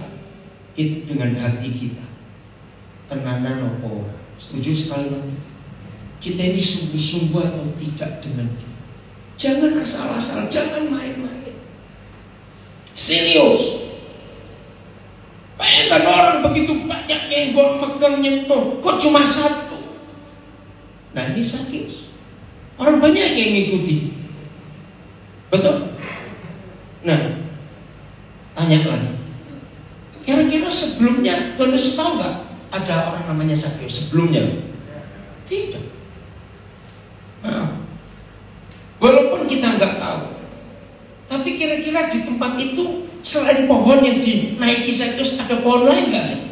itu dengan hati kita. Tenanan apa? Setuju sekali lagi? Kita ini sungguh-sungguh atau tidak dengan dia. Jangan asal-asal, jangan main-main. Serius. Bayangkan orang begitu banyak yang gue megang nyentuh, kok cuma satu? Nah, ini Sakyus. Orang banyak yang ngikuti. Betul? Nah, tanya lagi. Kira-kira sebelumnya, Tuhan Yesus tahu nggak ada orang namanya Sakyus sebelumnya? Tidak. Nah, walaupun kita nggak tahu, tapi kira-kira di tempat itu selain pohon yang dinaiki Sakyus ada pohon lain nggak sih?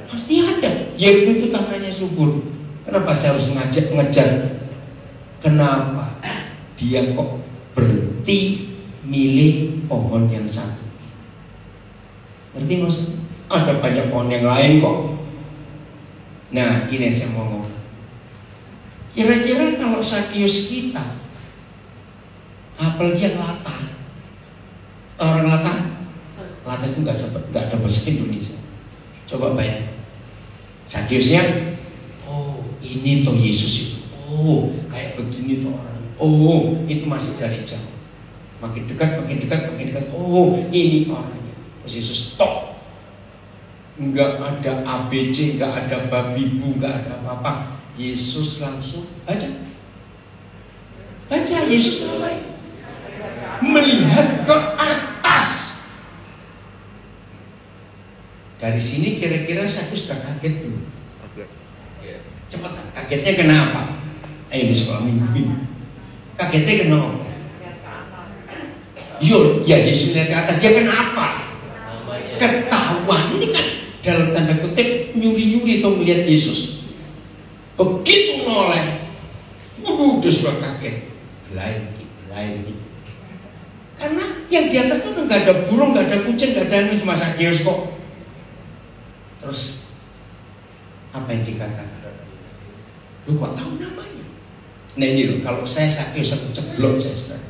Pasti ada. Yeriko itu tanahnya subur. Kenapa saya harus ngejar? Kenapa dia kok berhenti milih pohon yang satu? Ngerti maksudnya? Ada banyak pohon yang lain kok. Nah, ini saya mau ngomong. Kira-kira kalau Sakyus kita, apalagi yang latah, orang latah itu nggak ada bahasa Indonesia. Coba bayang, Sakyusnya, oh ini toh Yesus itu, oh kayak begini toh orangnya, oh itu masih dari jauh, makin dekat, oh ini orangnya. Terus Yesus stop, nggak ada ABC, nggak ada babi bu, nggak ada apa-apa. Yesus langsung baca Yesus mulai melihat ke atas. Dari sini kira-kira Sakyus sudah kaget dulu. Cepat, kagetnya kenapa? Ayo sekolah minggu. Kagetnya kenapa? Ya Yesus lihat ke atas, dia kenapa? Ketahuan. Ini kan dalam tanda kutip nyuri-nyuri atau melihat Yesus. Begitu noleh, Udah sudah kaget. Belain. Karena yang di atas itu nggak ada burung, nggak ada kucing, nggak ada ini, cuma Sakyus kok. Terus apa yang dikatakan? Lu kok tahu namanya? Nah ini loh, kalau saya Sakyus aku ceblok saya sudah.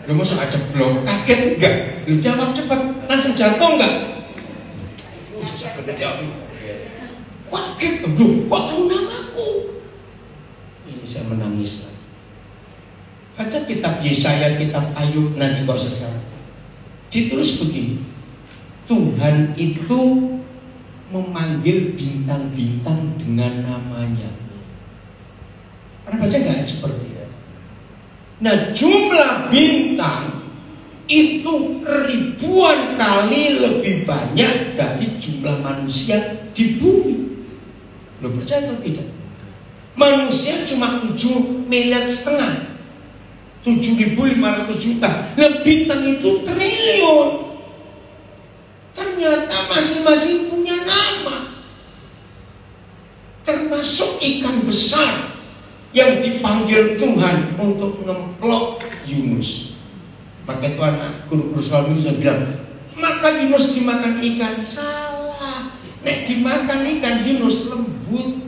Lu masuk aja ceblok, kaget enggak? Lu jawab cepat, langsung jatuh enggak? Susah bener jawab. Kaget, lu kok tahu namaku? Ini saya menangis. Baca kitab Yesaya, kitab Ayub, nanti kau sesat. Ditulis begini, Tuhan itu memanggil bintang-bintang dengan namanya. Pernah baca nggak seperti itu? Nah, jumlah bintang itu ribuan kali lebih banyak dari jumlah manusia di bumi. Lo percaya atau tidak? Manusia cuma 7,5 miliar, 7.500 juta. Nah, bintang itu triliun. Ternyata masing-masing punya nama. Termasuk ikan besar yang dipanggil Tuhan untuk ngemplok Yunus. Maka itu anak guru-guru suami saya bilang, maka Yunus dimakan ikan. Salah. Nek dimakan ikan Yunus lembut.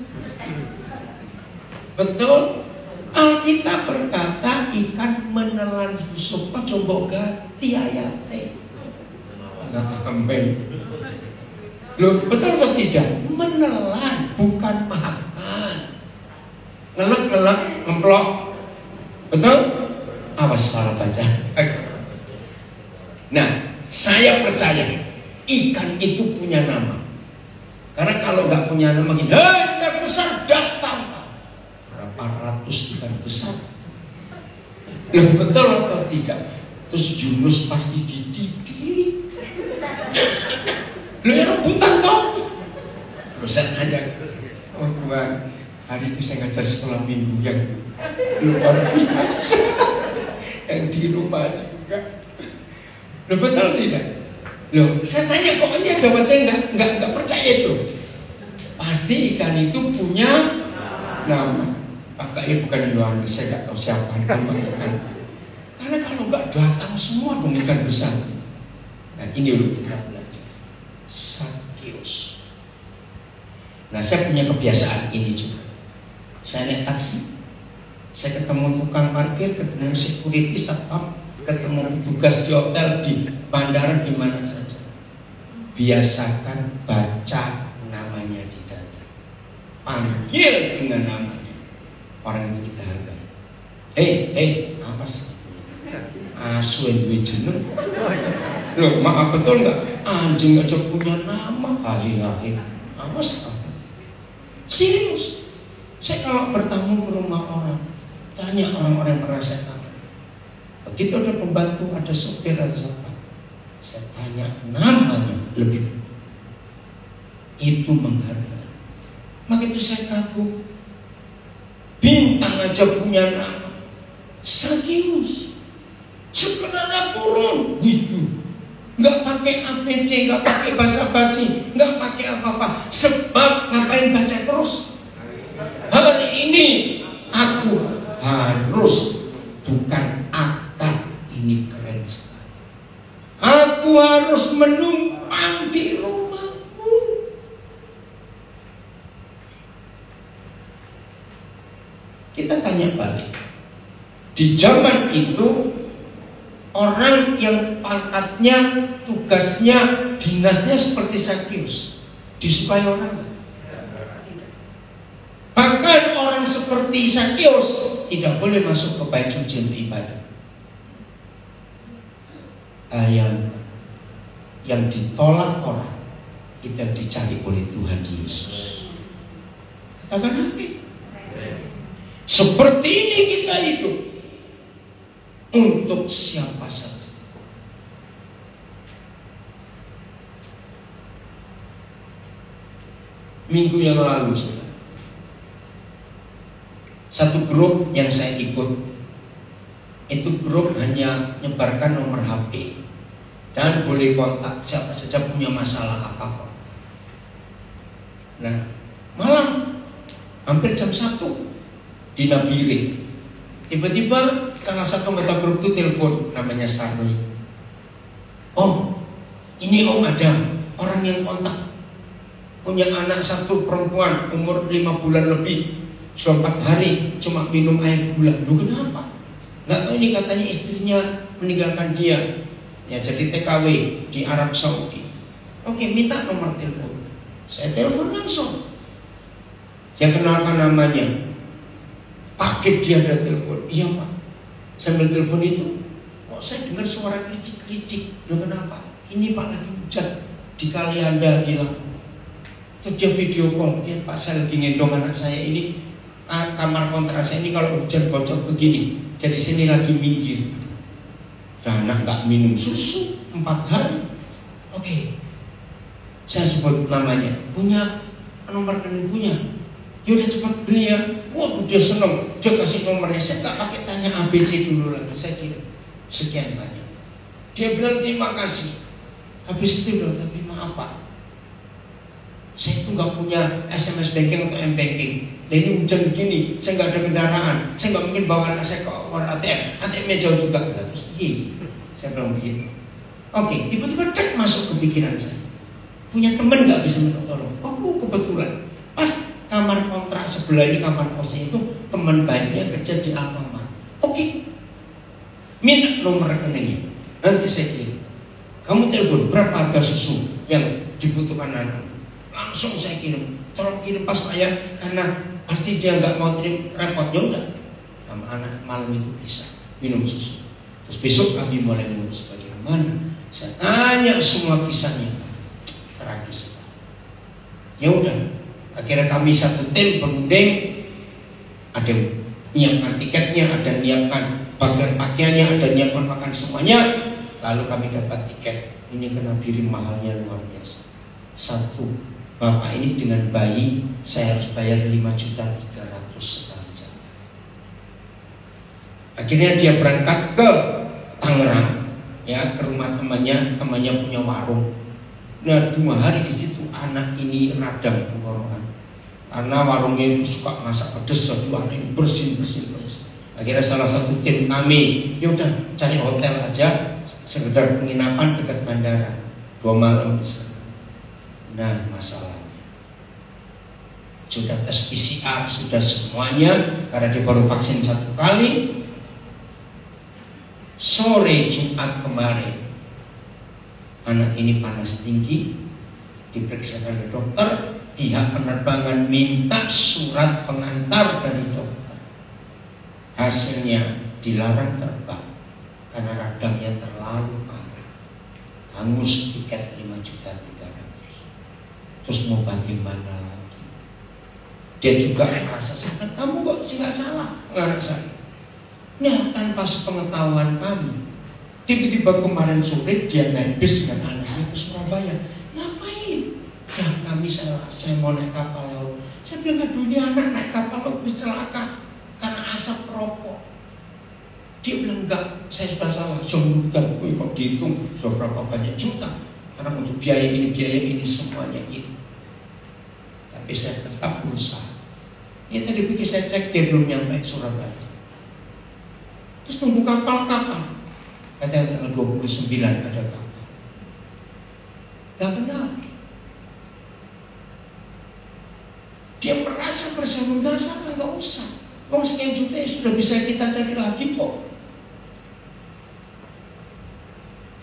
Betul? Alkitab berkata ikan menelan Yusuf. Coba ganti ayatnya. Nah, kembali. Loh, betul atau tidak? Menelan, bukan makan. Ngelek, ngemplok. Betul? Awas salah baca. Nah, saya percaya ikan itu punya nama. Karena kalau nggak punya nama gini, ikan besar datang. Berapa ratus ikan besar? Loh, betul atau tidak? Terus Yunus pasti dididih. Loh, ya rebutan toh. Terus saya tanya, oh Tuhan, hari ini saya ngajar sekolah minggu yang luar biasa, yang di rumah juga. Loh, betul tidak? Loh, saya tanya kok ini ada baca nggak percaya itu. Pasti ikan itu punya nama. Pakainya bukan Yohanes, saya nggak tahu siapa nama ikan. Karena kalau nggak datang semua dong ikan besar. Nah ini dulu kita belajar. Sakyus. Nah saya punya kebiasaan ini juga. Saya naik taksi, saya ketemu tukang parkir, ketemu security, satpam, ketemu petugas di hotel, di bandara, di mana saja. Biasakan baca namanya di dada. Panggil dengan namanya. Orang itu kita hargai. Apa sih? Asu yang duwe jeneng. Loh, maaf betul nggak? Anjing aja punya nama. Ahi. Awas. Serius. Saya kalau bertamu ke rumah orang, tanya orang-orang yang pernah saya tahu. Begitu ada pembantu, ada sopir, ada siapa, saya tanya namanya lebih dulu. Itu menghargai. Maka itu saya kagum. Bintang aja punya nama. Sakyus. Sebenarnya turun. Gitu. Nggak pakai APC, nggak pakai basa-basi, nggak pakai apa-apa. Sebab ngapain baca terus? Hari ini aku harus, bukan akan. Ini keren sekali. Aku harus menumpang di rumahmu. Kita tanya balik. Di zaman itu orang yang pangkatnya, tugasnya, dinasnya seperti Sakyus disukai orang. Bahkan orang seperti Sakyus tidak boleh masuk ke bait suci untuk ibadah. Yang ditolak orang itu yang dicari oleh Tuhan Yesus. Katakan amin. Seperti ini kita hidup. Untuk siapa saja. Minggu yang lalu sudah, satu grup yang saya ikut, itu grup hanya nyebarkan nomor HP dan boleh kontak siapa saja punya masalah apapun. Nah, malam hampir jam 1 di Nabire. Tiba-tiba salah satu anggota grup itu telepon, namanya Sarli. Oh, ini Om ada orang yang kontak, punya anak satu perempuan umur 5 bulan lebih, sudah 4 hari cuma minum air gula. Loh kenapa? Nggak tahu, ini katanya istrinya meninggalkan dia. Ya jadi TKW di Arab Saudi. Oke, minta nomor telepon. Saya telepon langsung. Saya kenalkan namanya. Paket dia ada telepon. Iya Pak. Sambil telepon itu, kok saya dengar suara kericik-kericik. Loh kenapa? Ini Pak lagi hujan di kali Anda bilang. Terus dia video call. Lihat Pak, saya lagi gendong anak saya ini. Kamar kontrak saya ini kalau hujan bocor begini. Jadi sini lagi minggir. Dan anak nggak minum susu 4 hari. Oke. Saya sebut namanya. Punya nomor rekening punya. Ya udah cepat beli ya. Waduh dia seneng. Dia kasih nomornya. Saya nggak pakai tanya ABC dulu lagi. Saya kirim sekian banyak. Dia bilang terima kasih. Habis itu bilang tapi maaf Pak, saya itu nggak punya SMS banking atau M-banking. Nah ini hujan begini, saya nggak ada kendaraan, saya nggak mungkin bawa anak saya ke ATM. ATM-nya jauh juga. Terus saya bilang begitu. Oke, tiba-tiba masuk ke pikiran saya. Punya teman nggak bisa minta tolong? Oh kebetulan pas kamar kontrak sebelah ini kamar kosnya itu teman baiknya kerja di Alfamart. Oke, minta nomor rekeningnya. Nanti saya kirim. Kamu telepon berapa harga susu yang dibutuhkan anak? Langsung saya kirim. Tolong kirim pas bayar karena pasti dia nggak mau terima repot. Ya udah, sama anak malam itu bisa minum susu. Terus besok kami mulai minum susu. Bagaimana? Saya tanya semua kisahnya. Tragis. Ya udah, akhirnya kami satu tim berunding. Ada nyiapkan tiketnya, ada nyiapkan pakaiannya, ada nyiapkan makan semuanya. Lalu kami dapat tiket. Ini kena diri mahalnya luar biasa. Satu, bapak ini dengan bayi saya harus bayar 5.300.000 sekali jalan. Akhirnya dia berangkat ke Tangerang, ya, ke rumah temannya punya warung. Nah 2 hari di situ anak ini radang tenggorokan. Karena warungnya itu suka masak pedes, jadi anak ini bersin. Akhirnya salah satu tim kami, ya udah cari hotel aja, sekedar penginapan dekat bandara, 2 malam di sana. Nah masalah sudah tes PCR, sudah semuanya, karena dia baru vaksin 1 kali. Sore Jumat kemarin anak ini panas tinggi, diperiksa oleh dokter. Pihak penerbangan minta surat pengantar dari dokter. Hasilnya dilarang terbang karena radangnya terlalu parah. Hangus tiket 5.300.000. Terus mau bagaimana lagi? Dia juga merasa salah. Kamu kok sih nggak salah anak saya? Nah tanpa sepengetahuan kami, tiba-tiba kemarin sore dia naik bis dengan anaknya ke Surabaya. Ngapain? Ya kami salah. Saya mau naik kapal laut. Saya bilang ke dunia anak naik kapal laut celaka karena asap rokok. Dia bilang enggak, saya sudah salah. Sudah kok dihitung sudah berapa banyak juta karena untuk biaya ini semuanya ini. Tapi saya tetap berusaha. Ini tadi pergi saya cek dia belum nyampe Surabaya. Terus tunggu kapal. Katanya tanggal 29 ada kapal. Gak benar. Dia merasa bersama, gak sama, gak usah. Kalau sekian juta ya sudah bisa kita cari lagi kok.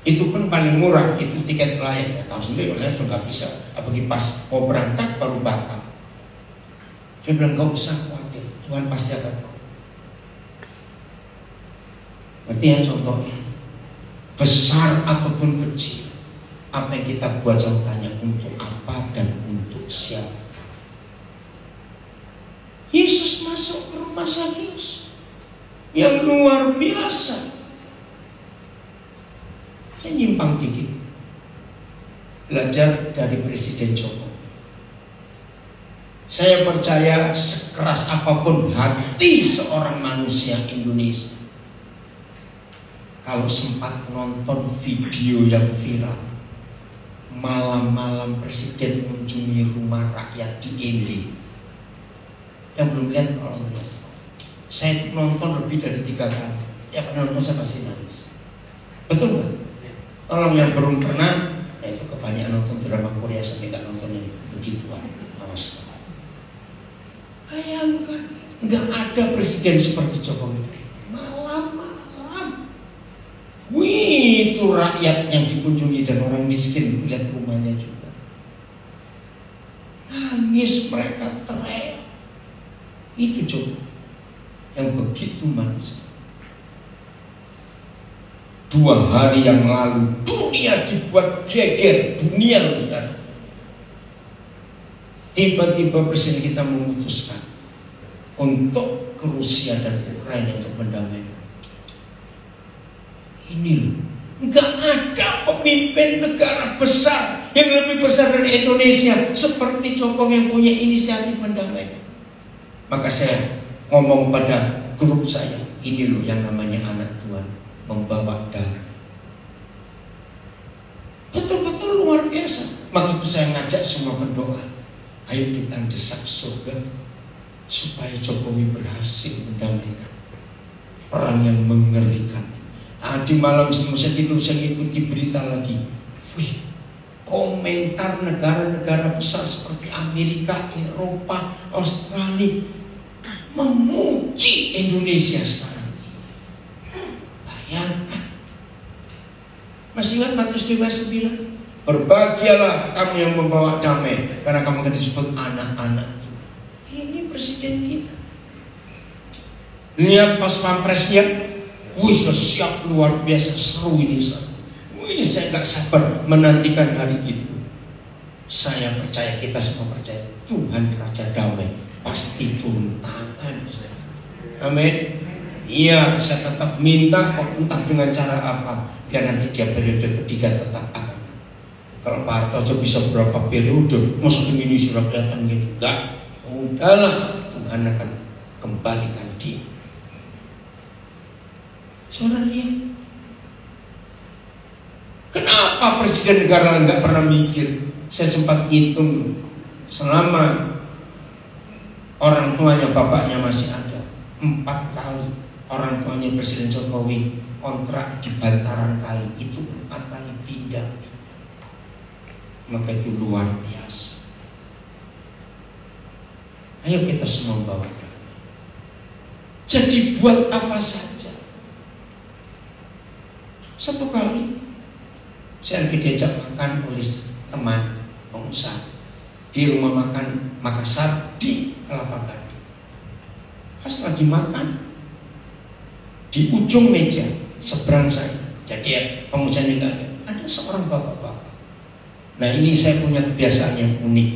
Itu pun paling murah, itu tiket lain. Ya, tahu sendiri oleh sudah bisa. Apalagi pas mau berangkat baru batal. Dia bilang gak usah khawatir, Tuhan pasti akan tahu. Berarti ya contohnya, besar ataupun kecil, apa yang kita buat jawabannya untuk apa dan untuk siapa. Yesus masuk ke rumah Sakius yang luar biasa. Saya nyimpang dikit, belajar dari Presiden Jokowi. Saya percaya sekeras apapun hati seorang manusia Indonesia, kalau sempat nonton video yang viral malam-malam Presiden mengunjungi rumah rakyat di Ende, yang belum lihat kalau lihat Saya nonton lebih dari 3 kali. Tiap nonton saya pasti nangis. Betul nggak? Tolong yang belum pernah, nah itu kebanyakan nonton drama Korea sampai nggak nonton yang begituan. Awas. Bayangkan, nggak ada presiden seperti Jokowi. Malam-malam, wih, itu rakyat yang dikunjungi dan orang miskin lihat rumahnya juga. Nangis mereka, teriak. Itu Jokowi yang begitu manusia. 2 hari yang lalu dunia dibuat geger, dunia loh saudara. Tiba-tiba presiden kita memutuskan untuk ke Rusia dan Ukraina untuk mendamaikan. Ini loh, nggak ada pemimpin negara besar yang lebih besar dari Indonesia seperti Jokowi yang punya inisiatif mendamaikan. Maka saya ngomong pada grup saya, ini loh yang namanya anak Tuhan, membawa darah. Betul-betul luar biasa. Maka itu saya ngajak semua berdoa, ayo kita desak surga supaya Jokowi berhasil mendamaikan perang yang mengerikan. Tadi malam sebelum saya tidur saya ikuti berita lagi. Wih, komentar negara-negara besar seperti Amerika, Eropa, Australia memuji Indonesia sekarang. Bayangkan. Masih ingat Matius 5:9? Berbahagialah kamu yang membawa damai, karena kamu akan disebut anak-anak. Ini presiden kita. Lihat pas pampresnya, wih, siap luar biasa, seru ini. Wih, saya gak sabar menantikan hari itu. Saya percaya, kita semua percaya, Tuhan Raja Damai pasti turun tangan. Amin. Iya, saya tetap minta, entah dengan cara apa, biar nanti dia periode ketiga tetap akan. Kalau Pak Harto bisa berapa periode, masuk ini sudah kelihatan gini, enggak. Udahlah, Tuhan akan kembalikan dia. Saudara lihat, kenapa presiden negara nggak pernah mikir? Saya sempat hitung, selama orang tuanya, bapaknya masih ada, 4 kali orang tuanya Presiden Jokowi kontrak di bantaran kali, itu 4 kali pindah. Maka itu luar biasa. Ayo kita semua bawa. Jadi buat apa saja. Satu kali saya diajak makan oleh teman pengusaha di rumah makan Makassar di Kelapa Gading. Pas lagi makan, di ujung meja seberang saya, jadi ya pengusaha ini ada seorang bapak-bapak. Nah ini saya punya kebiasaan yang unik.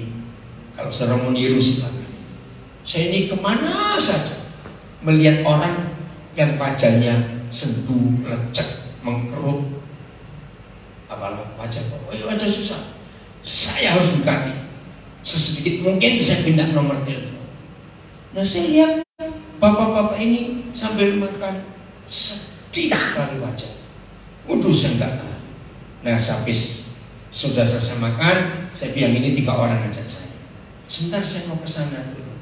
Kalau saudara meniru silakan. Saya ini kemana saja melihat orang yang wajahnya sendu, lecek, mengkerut, apalah wajah, wajah susah, saya harus dekati sesedikit mungkin. Saya pindah nomor telepon. Nah saya lihat bapak-bapak ini sambil makan sedih sekali wajah. Waduh, saya enggak tahan. Nah habis sudah selesai makan, saya bilang ini 3 orang ajak saya. Sebentar saya mau ke sana dulu.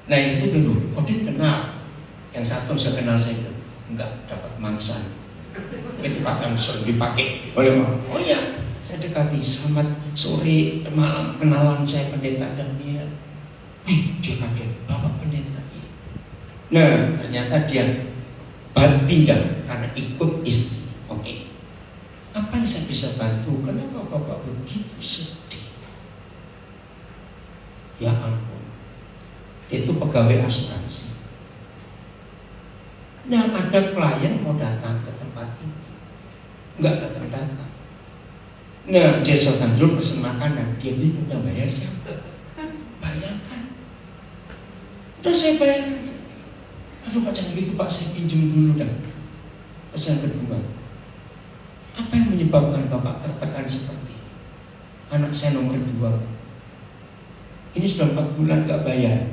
Nah itu dulu, Odin kenal. Yang satu saya kenal, saya bilang enggak, dapat mangsa. Itu pakaian sudah dipakai oleh orang. Oh ya, saya dekati, selamat sore, malam, kenalan saya Pendeta Daniel. Wih, dia kaget, Bapak Pendeta. Nah ternyata dia pindah karena ikut istri. Oke. Apa yang saya bisa bantu? Kenapa Bapak begitu sedih? Ya ampun, itu pegawai asuransi. Nah ada klien mau datang ke tempat itu, nggak datang-datang. Nah dia datang dulu pesen makanan, dia bingung yang bayar siapa? Bayangkan. Udah saya bayar. Aduh Pak, jangan gitu Pak, saya pinjam dulu dah. Terus yang kedua, apa yang menyebabkan Bapak tertekan seperti ini? Anak saya nomor 2, ini sudah 4 bulan gak bayar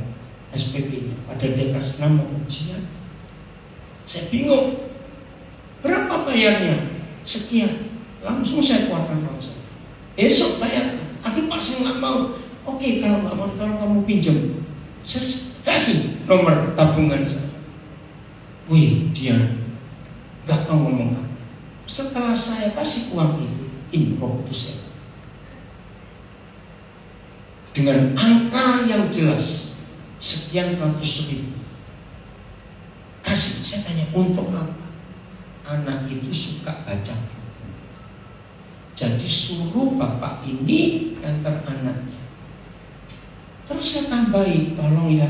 SPP-nya, padahal dia kelas 6 mau ujian. Saya bingung, berapa bayarnya? Sekian. Langsung saya keluarkan uang saya. Besok bayar. Aduh Pak, saya nggak mau. Oke, kalau nggak mau, kalau kamu pinjam, saya kasih nomor tabungan saya. Wih, dia nggak tahu ngomong apa. Setelah saya kasih uang itu, impromptu saya dengan angka yang jelas sekian ratus ribu kasih. Saya tanya, untuk apa? Anak itu suka baca buku, jadi suruh bapak ini antar anaknya. Terus saya tambahin, tolong ya,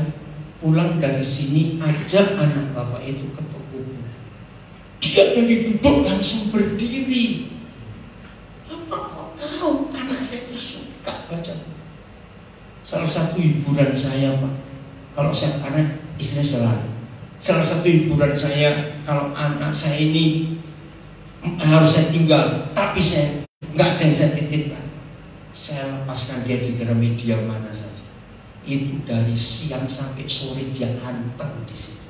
pulang dari sini ajak anak bapak itu ke toko buku. Dia dari duduk langsung berdiri. Bapak kok tahu anak saya itu suka baca buku? Salah satu hiburan saya, Pak, kalau saya anak istrinya sudah lari. Salah satu hiburan saya kalau anak saya ini harus saya tinggal, tapi saya nggak ada yang saya titipkan, saya lepaskan dia di Gramedia mana saja. Itu dari siang sampai sore dia hantar di situ,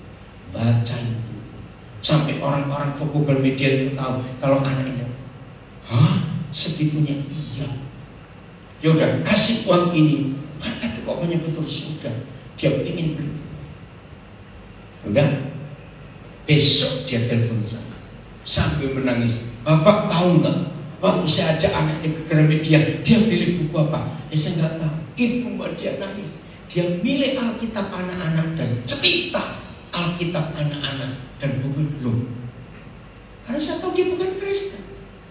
baca itu, sampai orang-orang toko Gramedia itu tahu kalau anak ini, hah, segitunya? Iya. Ya udah, kasih uang ini. Tapi kok banyak betul, sudah dia ingin beli. Udah, besok dia telepon saya sambil menangis. Bapak tahu nggak, waktu saya ajak anaknya ke Gramedia, dia beli buku apa? Ya saya nggak tahu. Ibu buat dia nangis. Dia milih Alkitab anak-anak dan cerita Alkitab anak-anak dan buku belum. Karena saya tahu dia bukan Kristen.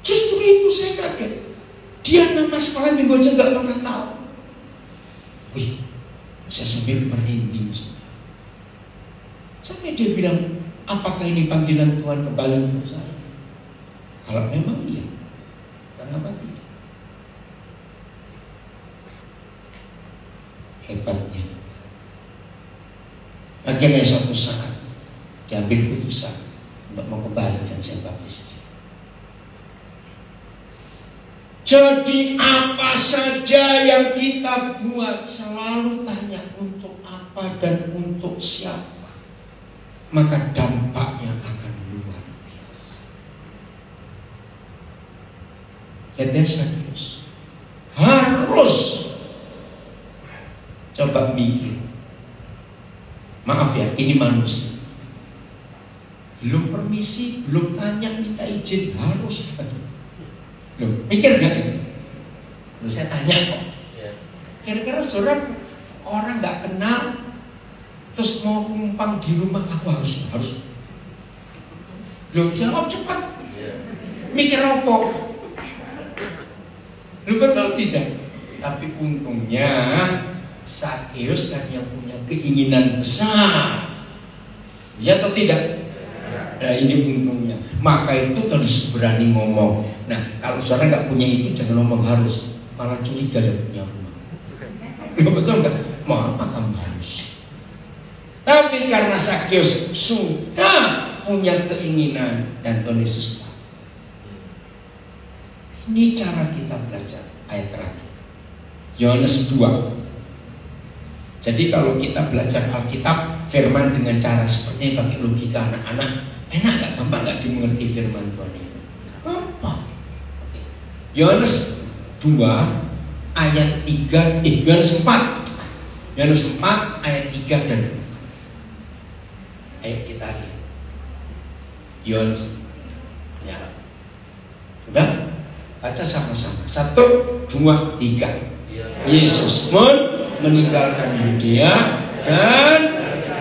Justru itu saya kaget. Dia nama sekolah minggu aja nggak pernah tahu. Wih, saya sambil merinding. Sampai dia bilang, apakah ini panggilan Tuhan kembali untuk saya? Kalau memang iya, kenapa tidak? Hebatnya. Akhirnya suatu saat diambil putusan untuk mau kembali dan saya baptis. Jadi apa saja yang kita buat selalu tanya untuk apa dan untuk siapa, maka dampaknya akan luar biasa. Lihat serius, harus coba mikir. Maaf ya, ini manusia. Belum permisi, belum tanya, minta izin, harus. Loh, mikir gak ini? Loh, saya tanya kok. Kira-kira saudara orang gak kenal terus mau numpang di rumah, aku harus. Loh, jawab cepat. Mikir apa? Lu betul tidak? Tapi untungnya Sakeus kan yang punya keinginan besar. Ya atau tidak? Nah ini untungnya. Maka itu harus berani ngomong. Nah kalau saudara nggak punya itu jangan ngomong harus, malah curiga yang punya rumah. Lu betul nggak? Mau apa kamu harus? Tapi karena Sakeus sudah punya keinginan dan Tuhan Yesus tahu. Ini cara kita belajar ayat terakhir, Yohanes 2. Jadi kalau kita belajar Alkitab firman dengan cara seperti ini pakai logika anak-anak, enak gak? Gampang gak dimengerti firman Tuhan itu? Gampang. Yohanes 2 ayat 3, Yohanes 4 ayat 3 dan ayo kita lihat Yohanes ya. Sudah? Baca sama-sama. 1, 2, 3. Yesus pun meninggalkan Yudea dan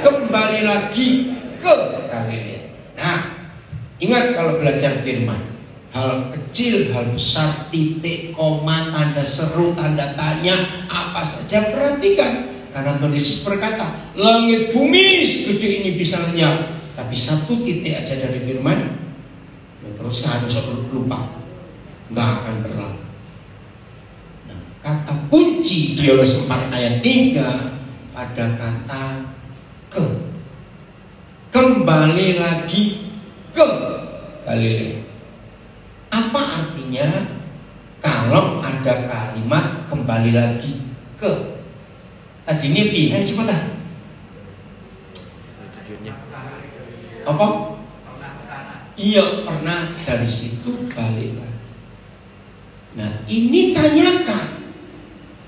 kembali lagi ke Galilea. Nah, ingat kalau belajar firman, hal kecil, hal besar, titik, koma, tanda seru, tanda tanya, apa saja perhatikan. Karena Tuhan Yesus berkata, langit bumi segede ini bisa lenyap, tapi satu titik aja dari firman, ya terus harus lupa, nggak akan berlalu. Nah, kata kunci di Yohanes 4 ayat 3 pada kata ke. Kembali lagi ke Galilea. Apa artinya kalau ada kalimat kembali lagi ke? Tadi ini pihak coba dah. Apa? Iya, pernah dari situ balik lagi. Nah, ini tanyakan,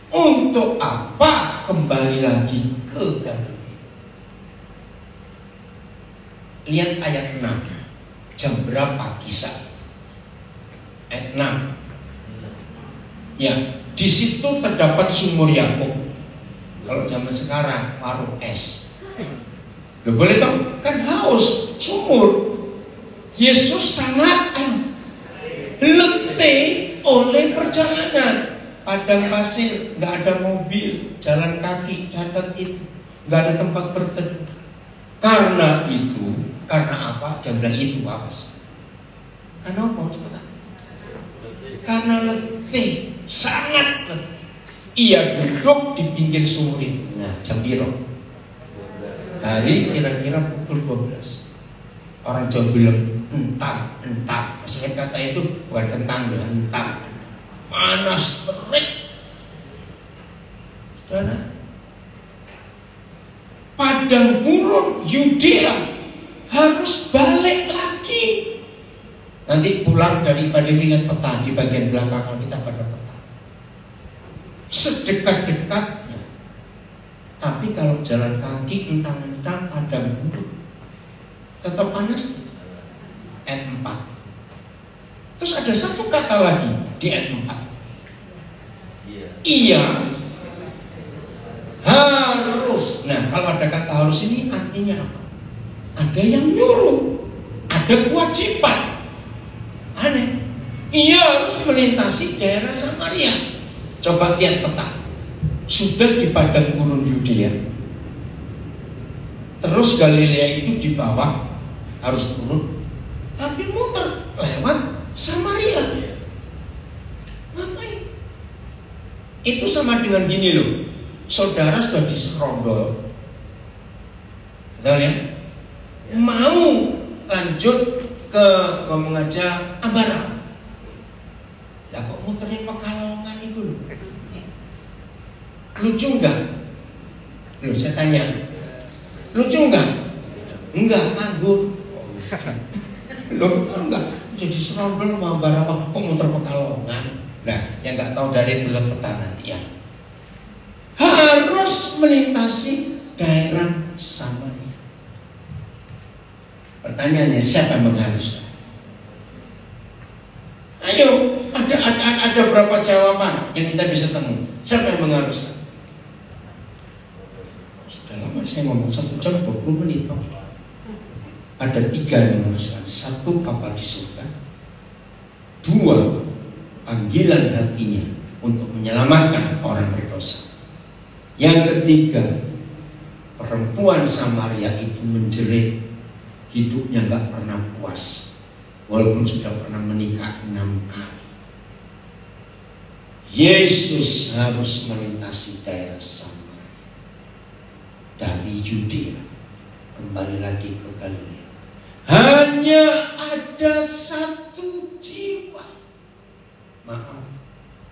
untuk apa kembali lagi ke Galilea? Lihat ayat 6. Jam berapa Kisah? Ayat 6. Ya, di situ terdapat sumur Yakub. Kalau zaman sekarang warung es. Lo boleh tahu kan haus sumur. Yesus sangat letih oleh perjalanan. Padang pasir, nggak ada mobil, jalan kaki, catat itu, nggak ada tempat berteduh. Karena itu, karena apa? Jangan bilang itu apa? Karena apa? Cepat. Karena letih, sangat letih. Ia duduk di pinggir sumur itu. Nah, jam biru. Hari kira-kira pukul 12. Orang Jawa bilang entak. Maksudnya kata itu bukan kentang, entak. Panas terik. Saudara, padang gurun Yudea harus balik lagi. Nanti pulang daripada lihat peta di bagian belakang kita pada peta. Sedekat-dekatnya. Tapi kalau jalan kaki entang-entang padang gurun tetap panas. Ayat 4. Terus ada satu kata lagi di ayat 4. Ia harus. Nah, kalau ada kata harus ini artinya apa? Ada yang nyuruh, ada kewajiban. Aneh. Ia harus melintasi daerah Samaria. Coba lihat peta. Sudah di padang gurun Yudea. Terus Galilea itu di bawah, harus turun, tapi muter lewat Samaria. Ngapain? Itu sama dengan gini loh. Saudara sudah diserondol, betul ya? Mau lanjut ke ngomong aja Ambarawa. Lah kok muternya Pekalongan itu loh? Lucu enggak? Loh, saya tanya. Lucu enggak? Enggak, nganggur. Loh, enggak. Jadi serondol mau Ambarawa kok muter Pekalongan. Nah, yang nggak tahu dari dulu peta nanti ya. Harus melintasi daerah Samaria. Pertanyaannya, siapa yang mengharuskan? Ayo, ada berapa jawaban yang kita bisa temui? Siapa yang mengharuskan? Sudah lama saya ngomong 1 jam 20 menit. Ada 3 yang mengharuskan. 1, Bapa di surga. 2, panggilan hatinya untuk menyelamatkan orang berdosa. Yang ketiga, perempuan Samaria itu menjerit, hidupnya gak pernah puas walaupun sudah pernah menikah 6 kali. Yesus harus melintasi daerah Samaria dari Yudea kembali lagi ke Galilea. Hanya ada 1 jiwa, maaf,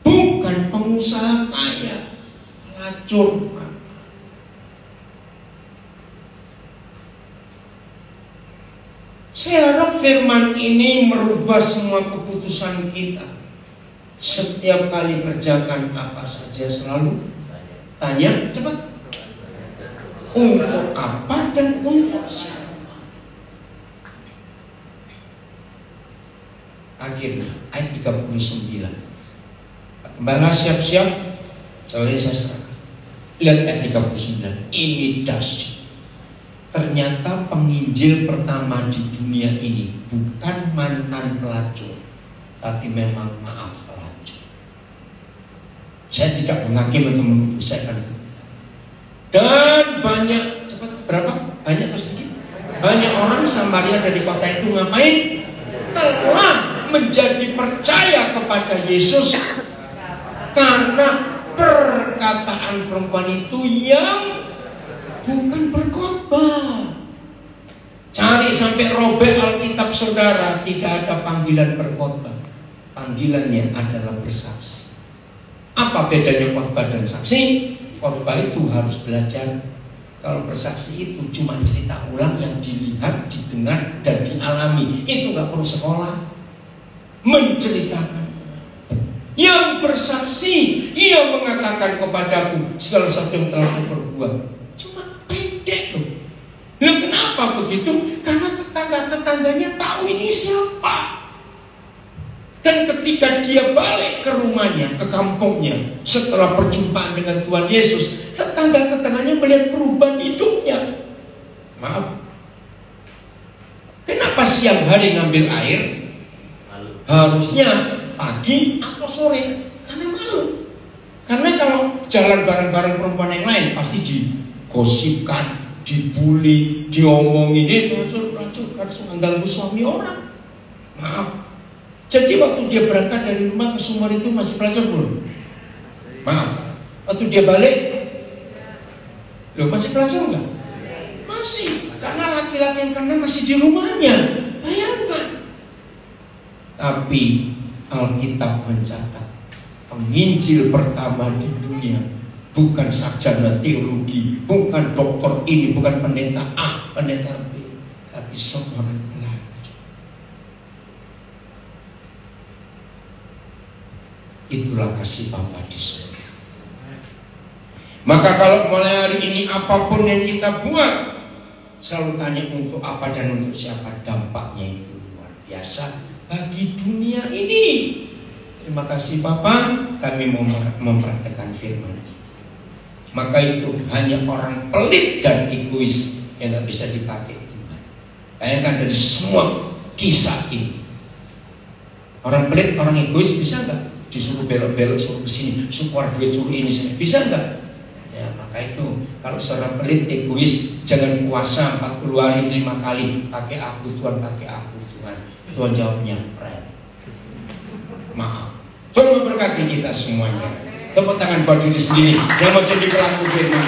bukan pengusaha kaya, pelacur. Saya harap firman ini merubah semua keputusan kita. Setiap kali kerjakan apa saja selalu tanya, cepat, untuk apa dan untuk siapa. Akhirnya ayat 39. Kembali siap-siap, soalnya saya serahkan. Lihat ayat 39. Ini dahsyat. Ternyata penginjil pertama di dunia ini bukan mantan pelacur, tapi memang maaf pelacur. Saya tidak menghakimi atau menuduh, saya akan. Dan banyak, cepat berapa? Banyak atau sedikit? Banyak orang Samaria dari kota itu ngapain? Telah menjadi percaya kepada Yesus karena perkataan perempuan itu yang bukan berkhotbah. Cari sampai robek Alkitab saudara, tidak ada panggilan berkhotbah. Panggilannya adalah bersaksi. Apa bedanya khotbah dan saksi? Khotbah itu harus belajar. Kalau bersaksi itu cuma cerita ulang yang dilihat, didengar, dan dialami. Itu gak perlu sekolah. Menceritakan. Yang bersaksi, ia mengatakan kepadaku segala sesuatu yang telah aku perbuat. Cuma pendek loh. Lalu kenapa begitu? Karena tetangga-tetangganya tahu ini siapa. Dan ketika dia balik ke rumahnya, ke kampungnya, setelah perjumpaan dengan Tuhan Yesus, tetangga-tetangganya melihat perubahan hidupnya. Maaf, kenapa siang hari ngambil air? Harusnya pagi atau sore. Karena malu. Karena kalau jalan bareng-bareng perempuan yang lain, pasti digosipkan, dibully, diomongin, pelacur, harus mengganggu suami orang. Maaf. Jadi waktu dia berangkat dari rumah ke sumur itu masih pelacur belum? Maaf. Waktu dia balik, loh masih pelacur enggak? Masih. Karena laki-laki yang kena masih di rumahnya. Bayangkan. Tapi Alkitab mencatat penginjil pertama di dunia bukan sarjana teologi, bukan doktor ini, bukan pendeta A, pendeta B, tapi seorang pelacur. Itulah kasih Bapa di surga. Maka kalau mulai hari ini apapun yang kita buat, selalu tanya untuk apa dan untuk siapa, dampaknya itu luar biasa bagi dunia ini. Terima kasih Bapak, kami mau mempraktekkan firman. Maka itu hanya orang pelit dan egois yang tidak bisa dipakai Tuhan. Bayangkan dari semua kisah ini, orang pelit, orang egois bisa nggak? Disuruh belok-belok, suruh kesini, suruh duit, suruh ini, bisa nggak? Ya, maka itu kalau seorang pelit egois, jangan puasa 40 hari 5 kali, pakai aku Tuhan, pakai aku Tuhan. Tuhan jawabnya, maaf. Tuhan memberkati kita semuanya. Tepuk tangan buat diri sendiri yang mau jadi pelaku firman.